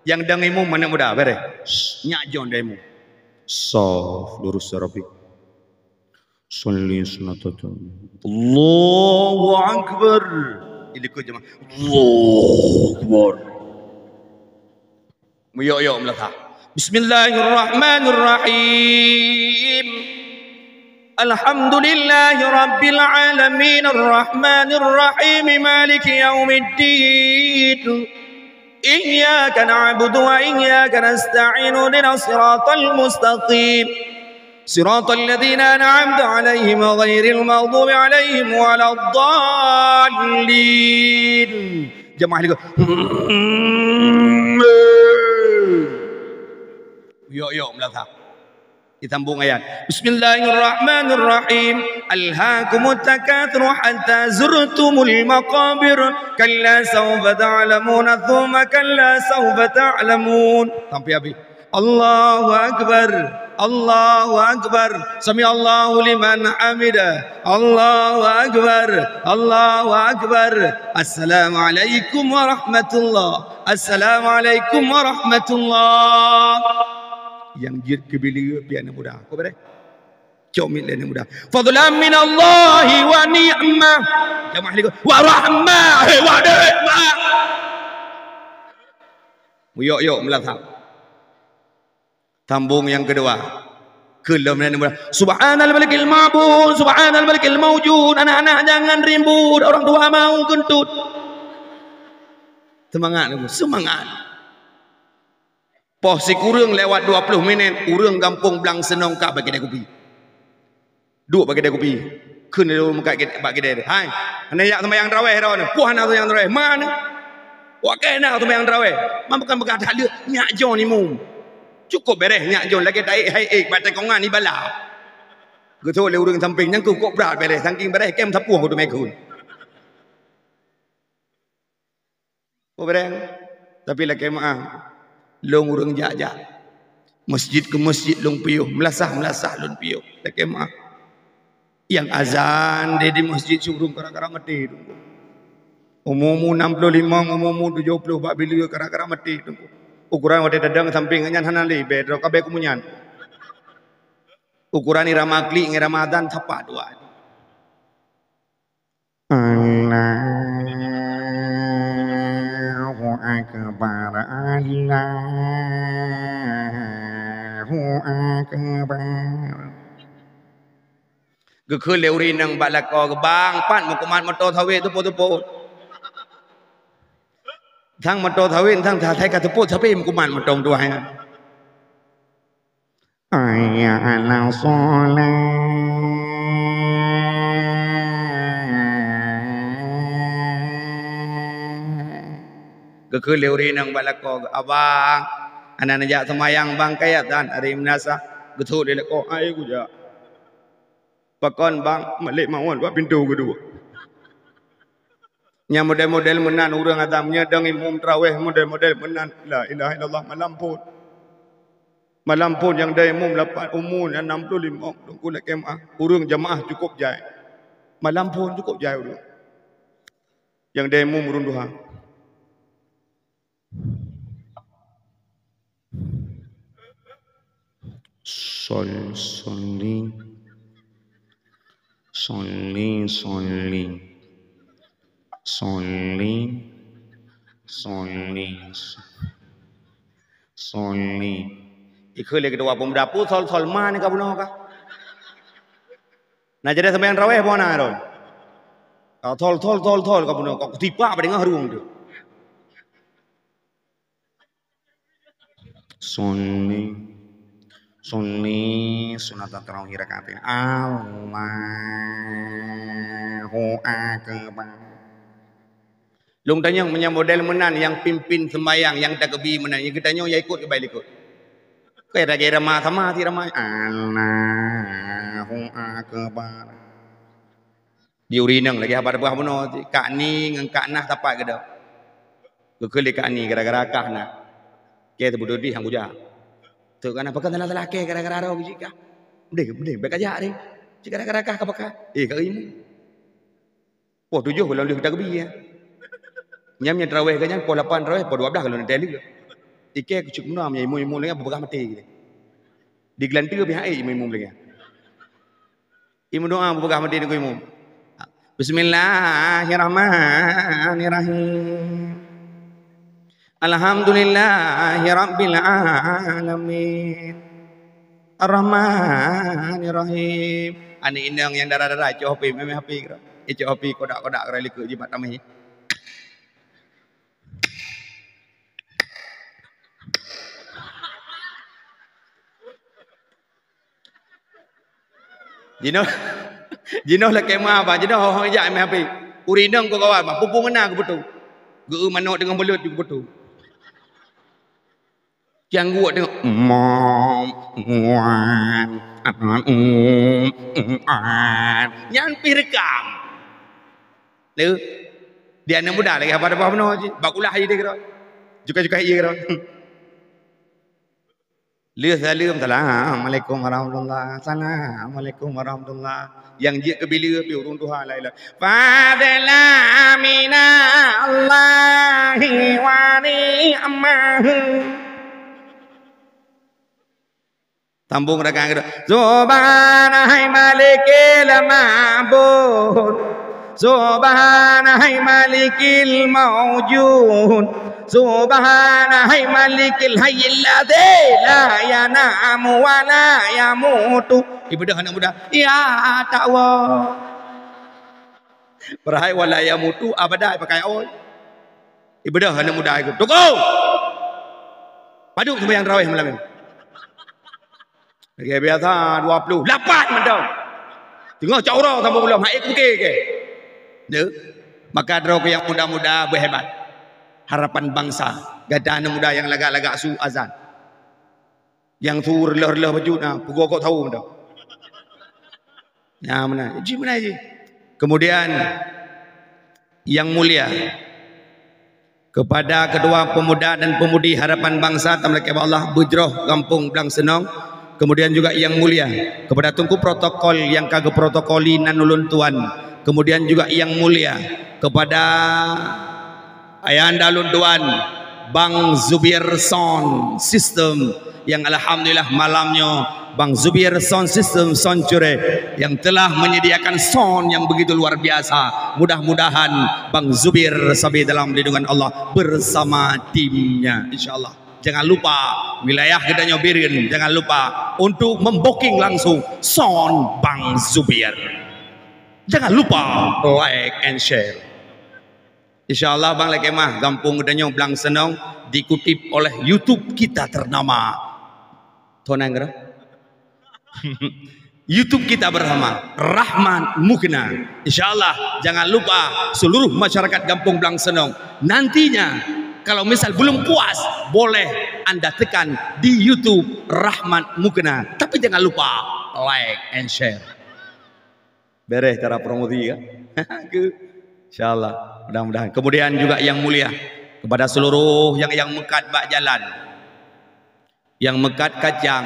yang dang imum mana muda bere nyak jon demu saf lurus rabbik salli sunatatan Allahu akbar ini ko jemaah Allahu akbar yo melata bismillahirrahmanirrahim alhamdulillahi rabbil alamin arrahmanirrahim maliki yaumiddin iyyaka na'budu wa iyyaka nasta'in ihdinas siratal mustaqim siratal ladzina an'amta 'alaihim ghairil maghdubi 'alaihim waladdallin jemaah ni yo melata ditambung ayat bismillahirrahmanirrahim alhaakumut takatsur hatta zurtumul maqabir kalla sawfa ta'lamun thumma kalla sawfa ta'lamun sampai habis Allahu akbar sami Allahu liman hamida Allahu akbar assalamualaikum warahmatullah yang jid kebilia pian mudah ko bare comit le mudah fadlan min Allah wa ni'mah jamaah liku wa rahmah wa ni'mah yo melatang tambung yang kedua kelam dan mudah subhanal malikil ma'bud subhanal malikil mawjud anak-anak jangan ribut orang tua mau kentut semangat posisi kurang lewat 20 minit urang kampung belang senong kak bagi dia kopi duk bagi dia kopi kena dulu muka bagi dia hai anda yak sembahyang tarawih dah ni puan nak sembahyang tarawih mana wakai nak sembahyang tarawih bukan berkata dia nyak jon ni mum cukup beres nyak jon lagi taik hai batai kongan ni bala geto le urang samping yang kok berat beres saking beres kem sapuh tu mekun oh beres tapi lagi maaf long urang jak masjid ke masjid long piuh melasah long piuh tak kemah yang azan di masjid surung kara-kara mati umumu 65 umumu 70 bak bila kara-kara mati ukuran wade dadang samping nyan hanali bedro kabeh kumunyan ukuran ni ramakli ngi Ramadan tepat dua akbar Allahu akbar gekeul leuri nang balako gebang pan mukumat moto thawe tepo thang moto thawe thang thai ka tepo tapi mukumat motong dua ayya ala shalah gekeul leuri nang balako abang anak najak semayang bang kayat dan hari minasa getul dia leko ai ku ja pakon bang malik mawon buat pintu kedua nya model-model menan urang atamnya dang imam tarawih model-model menan la ilaha illallah malam pun yang dah imam 8 umur 65 tunggu nak kemah urang jemaah cukup jai malam pun cukup jai urang yang dah imam runduha Salli ikhul ke dua pemdapu sol man ka buno ka nah jadi sembahyang raweh bona ron tol ka buno ka tipa pada ngah ruang tu Sunni sunat tarawih rakaatain Allahu akbar. Long tanyang punya model menan yang pimpin sembahyang yang tak kebi menan yang kita ya ikut ke baik ikut. Kira-kira ramah sama ti ramah Allahu akbar. Diurinang lagi apa apa puno kak ni ngan kak nah tapak ke dah. Kekeli kak ni gara-gara kah nah. Kita bodoh di hang uja. Tu kan apa kan telah ke gara-gara ro jika. Bedeng baik aja ni. Jika gara-gara kah kapakah? Kak imu. Pukul 7 kalau boleh kita kebi ya. Nyamnya tarawih kan yang pukul 8 tarawih, pukul 12 kalau nanti lagi. Ikai kucuk menam ya imu-imu lagi apa berkah mati gitu. Di gelantir pihak imu-imu lagi. Imu doa apa berkah mati dengan imu. Bismillahirrahmanirrahim. Alhamdulillahirabbil alamin. Ar-Rahmanirrahim. Ani indang yang darah-darah cok hapi memang hapi kira. Cok hapi kodak-kodak kira likut jimat tamih. Jino lah kemah apa? Jino ho ajak memang hapi. Urinang ko kawan, pupung mana ko betul. Geu manok dengan belut juga betul. Yang gua tengok nyan pirekam. Leu dia anak muda lagi apa apa no bakulah dia kira. Juga dia kira. Assalamualaikum warahmatullahi Assalamualaikum warahmatullahi. Yang dia kebila pi urung Tuhan la ilaha. Fadla minallahi wa ni'mahu. Tambung rakan kita. Subhanahai malikil ma'bud. Subhanahai malikil mawjud. Subhanahai malikil hayyil ladzi la yanamu wa la yamutu. Ibadah anak muda. Ya takwa. Berhai wa la yamutu abadai pakai oi. Ibadah anak muda itu. Tukau. Padu sembahyang tarawih malam ini. Okay, biasa 28 mendong. Tengok caurau sampai belum haik mungkin ke. Ya. Maka draw yang muda-muda berhebat. Harapan bangsa. Gada anak muda yang lagak-lagak su azan. Yang tu relah-relah baju nah, pukul kau tahu mendong. Ya mana? Ji mana ji? Kemudian yang mulia kepada kedua pemuda dan pemudi harapan bangsa Tamlaki Allah Bujroh Kampung Blang Senong. Kemudian juga yang mulia kepada Tunku protokol yang kagak protokoli nanulun tuan. Kemudian juga yang mulia kepada Ayanda Lunduan Bang Zubir Sound System yang alhamdulillah malamnya Bang Zubir Sound System Sound Cure yang telah menyediakan sound yang begitu luar biasa. Mudah-mudahan Bang Zubir sampai dalam lindungan Allah bersama timnya insyaallah. Jangan lupa wilayah kita nyobirin. Jangan lupa untuk membooking langsung sound Bang Zubir. Jangan lupa like and share. InsyaAllah Bang Lekemah Kampung Gedanyo Blang Senong dikutip oleh YouTube kita ternama. Tonang kira? YouTube kita bersama Rahman Mukna. InsyaAllah jangan lupa seluruh masyarakat Kampung Blang Senong nantinya. Kalau misal belum puas, boleh anda tekan di YouTube Rahman Mukna. Tapi jangan lupa like and share. Beres cara promosi ya. Insyaallah, mudah-mudahan. Kemudian juga yang mulia kepada seluruh yang mekat bak jalan, yang mekat kacang,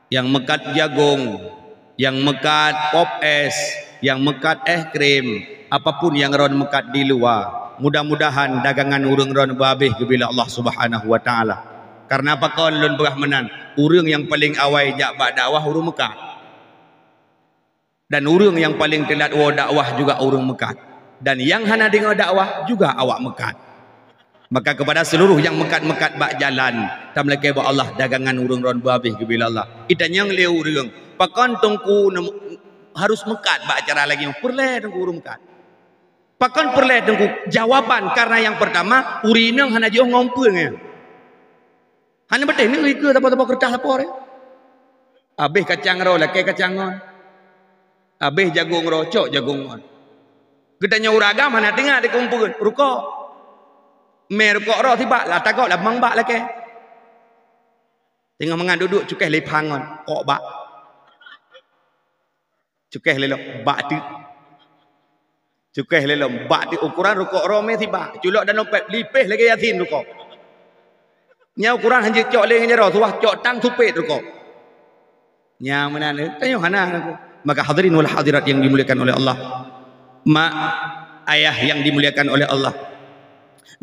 yang mekat jagung, yang mekat pop es, yang mekat krim, apapun yang ron mekat di luar. Mudah-mudahan dagangan urang ron babeh bila Allah Subhanahu wa taala. Karena apa kon lun berahmanan, urang yang paling awai jak bak dakwah urang Mekah. Dan urang yang paling telat wa dakwah juga urang Mekah. Dan yang hana dengar dakwah juga awak Mekah. Maka kepada seluruh yang mekat-mekat bak jalan, tamlake ba Allah dagangan urang ron babeh bila Allah. Ita nyang leu urang. Pakon tungku harus mekat bak acara lagi perle tungku urang mekat. Pakan perle tengku jawaban karena yang pertama urinang hana jauh ngompengnya. Hana betul ni ke apa-apa kertas lapor ya. Abih kacang ro laki kacangon. Abih jagung ro cok jagungon. Gedanya uragam hana tengah dikumpul rukok. Me rukok ro tiba lah takok lah mang bak laki. Tengah mengan duduk cukai lepangon kok bak. Cukai lelok bak tu. Cukai lelom bak di ukuran rukuk rome tiba culok dan dompet lipih lagi yatin rukuk nya ukuran hanya cok le ngero tuah cok tang tupet rukuk nya mana ne tayo hana maka hadirin wal hadirat yang dimuliakan oleh Allah ayah yang dimuliakan oleh Allah,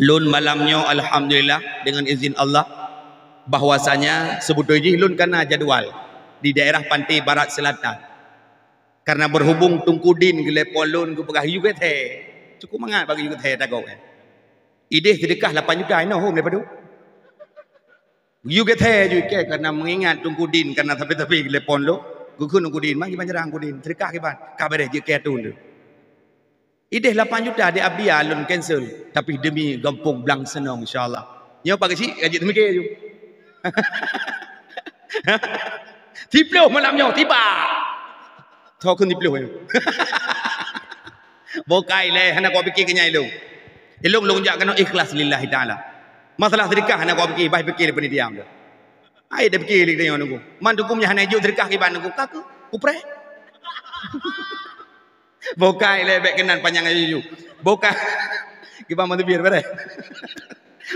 lun malamnya alhamdulillah dengan izin Allah bahwasanya sebetulnya lun kena jadual di daerah pantai barat selatan. Karena berhubung tungkudin gelepon lun ke pegah yuget he. Cukup mangat bagi yuget he tagok. Ideh sedekah 8 juta ino home daripada. Yuget he juga karena mengingat tungkudin karena tapi gelepon lo. Gukun tungkudin mah giban jarang kudin. Sedekah giban. Kabare je ke tun. Ideh 8 juta dia abdi alun cancel tapi demi gampung belang senang insyaallah. Nyo pagi si gaji temike ju. Tiplo malamnya tiba. Thau kun tiplo. Bokai le hana ko fikir kenyai lu. Ilung longjak kena ikhlas lillahi taala. Masalah sedekah hana ko fikir, baik fikir depan diam dah. Ai dah fikir dia nunggu. Man tukumnya hana juk sedekah kiban nunggu kak kupre. Bokai le bek kenan panjang ayu. Bokai. Kiban mantu biar bare.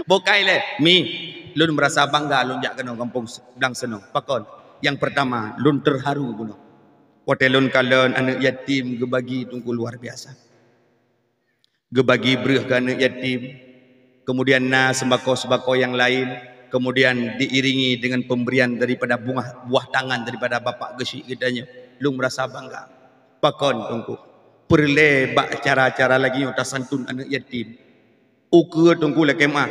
Bokai le mi lun merasa bangga lonjak kena kampung sedang senang. Pakon. Yang pertama lun terharu puno. Hotelun kalian anak yatim gebagi tunggu luar biasa. Gebagi berih ke anak yatim. Kemudian sembako-sembako yang lain. Kemudian diiringi dengan pemberian daripada buah tangan daripada bapak gesi kitanya. Lu merasa bangga. Pakon tunggu. Perle bak cara-cara lagi yang santun anak yatim. Ukur tunggu lah kemah.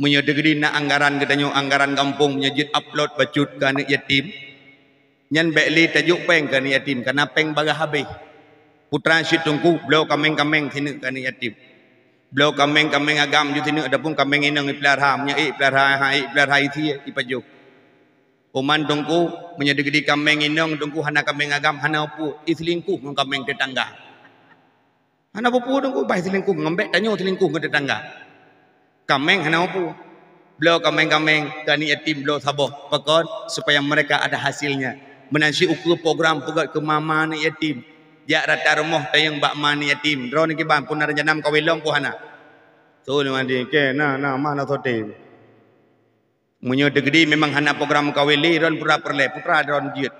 Menyedegedi nak anggaran katanya anggaran kampung menyejid upload bacut ke anak yatim. Nyan bekli tajuk peng ke anak yatim karena peng bagah habis. Putra syid tungku beliau kameng-kameng sini ke anak yatim. Beliau kameng-kameng agam ju sini adapun kameng inang ipelihara pelihara itu ipajuk. Oman tungku menyedegedi kameng inang tungku hana kameng agam hana opu iselingkuh ngong kameng tetangga. Hana opu tungku bai selingkuh ngembek tanyo selingkuh ke tetangga. Kameng hana opu. Beliau kameng-kameng ke anak yatim beliau sabar pakon supaya mereka ada hasilnya. Menansi ukur program pegat ke mama anak yatim. Jak rata rumah tayang bak mani yatim. Drone ni kiban pun ada janam kawilong ku hana. So ni mandi ke na mana sote. Munyo degedi memang hana program kawili ron pura perle putra ron jut.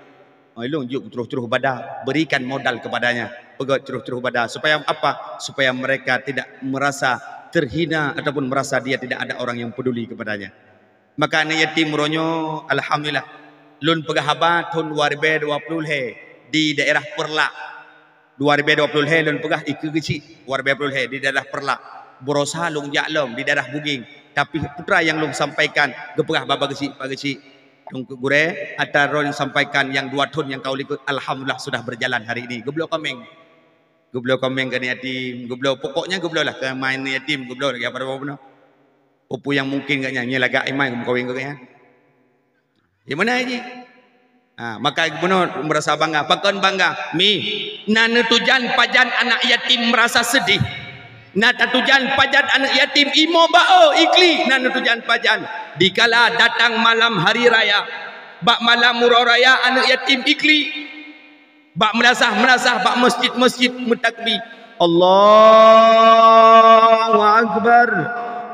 Ilung jut terus-terus bada berikan modal kepadanya. Pegat terus-terus bada supaya apa? Supaya mereka tidak merasa terhina ataupun merasa dia tidak ada orang yang peduli kepadanya. Maka anak yatim ronyo alhamdulillah lun pegahabat tahun 2020 he di daerah Perlak 2020 he lun pegah iku kecil 2020 he di daerah Perlak berusaha lung jaklom di daerah Buging tapi putra yang lung sampaikan gepegah baba kecil pak kecil lung gure atau ron sampaikan yang 2 tahun yang kau ikut alhamdulillah sudah berjalan hari ini geblo kameng ke yatim geblo pokoknya geblo lah ke main yatim geblo lagi apa opo yang mungkin gak nyanyi lagak imai kawin ke ya. Yang mana aja? Maka benar merasa bangga. Pakon bangga. Mi, nana tujan pajan anak yatim merasa sedih. Nata tujan pajan anak yatim imo bao ikli. Nana tujan pajan. Dikala datang malam hari raya, bak malam murah raya anak yatim ikli. Bak merasah bak masjid mentakbir. Allahu Akbar.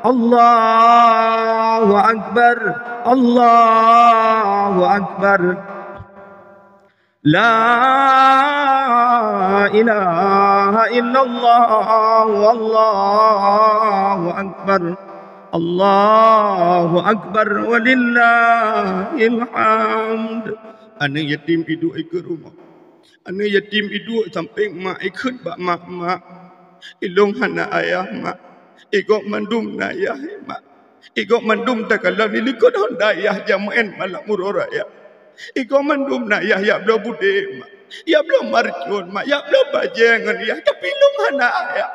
Allahu Akbar. Allahu Akbar. La ilaha illallah. Wallahu Akbar. Allahu Akbar. Walillahil hamd. Anak yatim hidup ke rumah. Anak yatim hidup sampai mak ikut bak mak. Ilung hana ayah mak. Ikut mandum na ayah mak. Ikut mandum tak kalau nilikut honda ayah jamaen malam murah raya. Ikut mandum na ayah ya belum bude mak. Ya belum marcun mak. Ya belum bajengan ya. Tapi ilung hana ayah.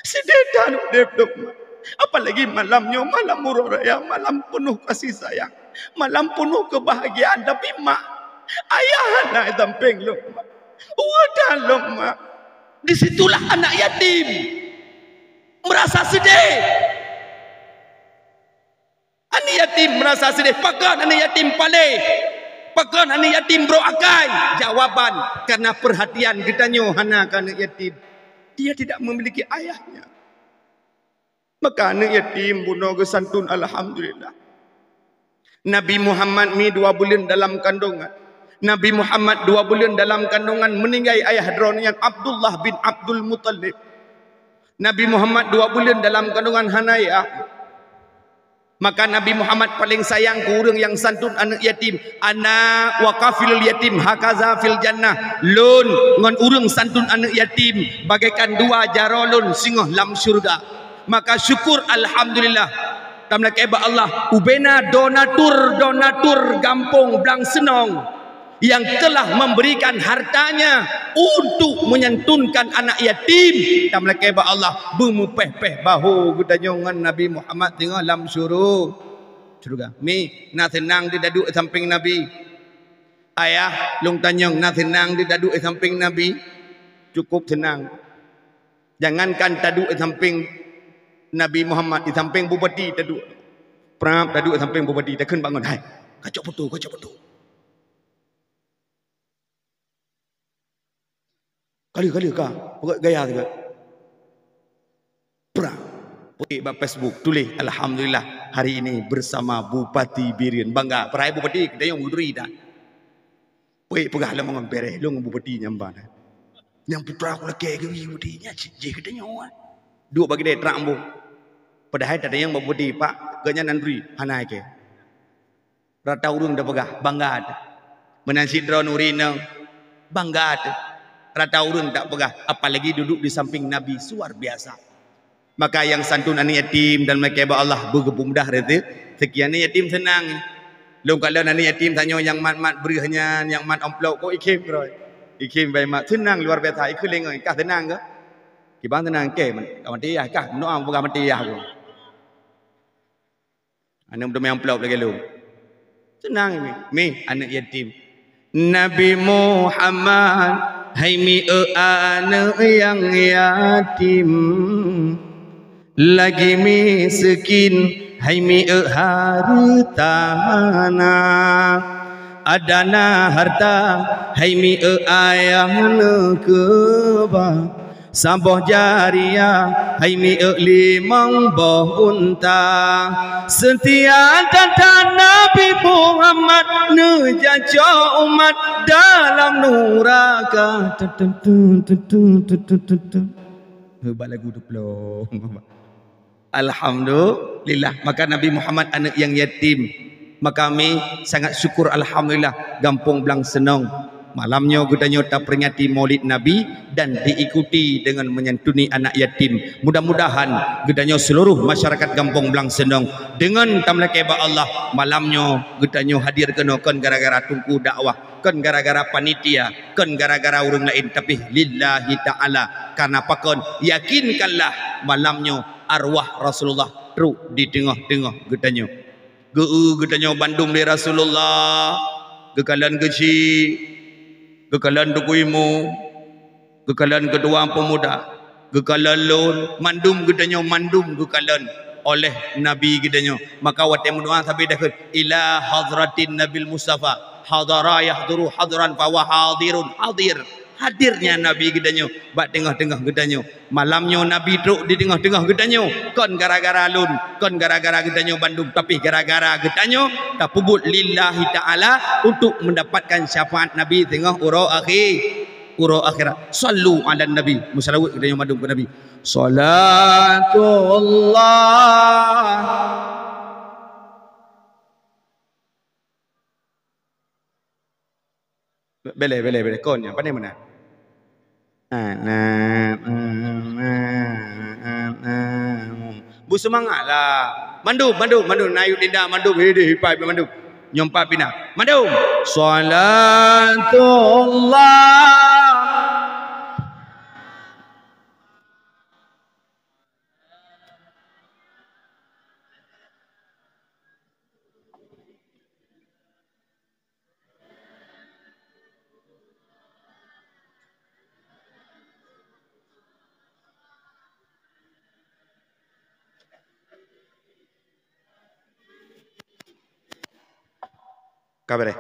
Sedetan dep mak. Apalagi malamnya malam murah raya. Malam penuh kasih sayang. Malam penuh kebahagiaan. Tapi mak. Ayah anak samping lu mak. Wadah lu mak. Disitulah anak yatim. Merasa sedih. Anak yatim merasa sedih. Pakon anak yatim paleh. Pakon anak yatim beroakai. Jawaban. Karena perhatian kita nyohana ke anak yatim. Dia tidak memiliki ayahnya. Maka anak yatim bunuh kesantun alhamdulillah. Nabi Muhammad ni 2 bulan dalam kandungan. Nabi Muhammad 2 bulan dalam kandungan meninggal ayah dronian Abdullah bin Abdul Muttalib. Nabi Muhammad 2 bulan dalam kandungan Hanaya. Maka Nabi Muhammad paling sayang ke orang yang santun anak yatim. Ana wa kafilul yatim hakaza fil jannah. Lun ngon urang santun anak yatim bagaikan dua jarolun singoh lam syurga. Maka syukur alhamdulillah. Tamla keba Allah ubena donatur gampung Blang Senong yang telah memberikan hartanya untuk menyantunkan anak yatim. Tamla keba Allah bumupeh-peh bahu gudanyon Nabi Muhammad tengah lam syurga. Mi na tenang di dadu samping Nabi. Ayah long tanyong na tenang di dadu samping Nabi. Cukup tenang. Jangankan dadu samping Nabi Muhammad, di samping bupati dadu. Prap dadu samping bupati dah keun bangun. Hai, kacau betul. Kali ka, pokok gaya juga. Prap. Putih bab Facebook tulis alhamdulillah hari ini bersama Bupati Birian. Bangga, perai bupati kita yang muduri dah. Poi pegah lah mengampere, lu bupati nyamban. Yang putra aku lagi ke bupatinya, je kita nyawa. Dua bagi dia terambu. Padahal tak ada yang bupati pak, ganya nandri hanai ke. Rata urung dah pegah, bangga ada. Menansidra nurina, bangga ada. Rata urung tak pegah, apalagi duduk di samping Nabi, luar biasa. Maka yang santun anak yatim dan mereka Allah bergemudah itu, sekian yatim senang. Long kalau anak yatim tanya yang mat berihnya, yang mat amplop kok ikim bro. Ikim baik mat senang luar biasa. Ikut lengah, kah senang ke? Kibang tenang ke? Mati ya kah? Noam bukan mati ya aku. Anak muda yang amplop lagi lu. Senang ini. Mi anak yatim. Nabi Muhammad, hai mi anak yang yatim. Lagi miskin, hai mi hartana. Adana harta, hai mi ayam keba. Saboh jariah, hai mi limang boh unta. Setia tata Nabi Muhammad nejaja umat dalam nuraka. Hebat lagu tu belum. Alhamdulillah. Maka Nabi Muhammad anak yang yatim. Maka kami sangat syukur alhamdulillah Gampung Blang Senong. Malamnya kita tak peringati Maulid Nabi dan diikuti dengan menyantuni anak yatim. Mudah-mudahan kita seluruh masyarakat Gampung Blang Senong dengan tamlakeba Allah malamnya kita hadir kena kan gara-gara tunggu dakwah, kan gara-gara panitia, kan gara-gara orang lain, tapi lillahi ta'ala. Karena pakon yakinkanlah malamnya arwah Rasulullah truk di tengah-tengah getanya. Getanya Bandung di Rasulullah, gekalan kecil, gekalan dukuimu, gekalan kedua pemuda, gekalan lon, mandum getanya mandum gekalan oleh Nabi getanya. Maka watem doa sampai dah ila hadratin Nabil Mustafa hadara yahduru hadran fa wa hadirun hadir. Hadirnya Nabi gedanya bak tengah-tengah gedanya. Malamnya Nabi duduk di tengah-tengah gedanya. Kon gara-gara lun, kon gara-gara gedanya Bandung, tapi gara-gara gedanya tak pubut lillahi ta'ala untuk mendapatkan syafaat Nabi tengah urau akhirat. Sallu ala Nabi. Musallawat gedanya Bandung ke Nabi. Salatullah. Boleh. Kon yang pandai mana? Bu semangatlah. Mandum Nayu Dinda mandum hidih hipai mandum. Nyompa pina. Mandum. Salatullah. Kabar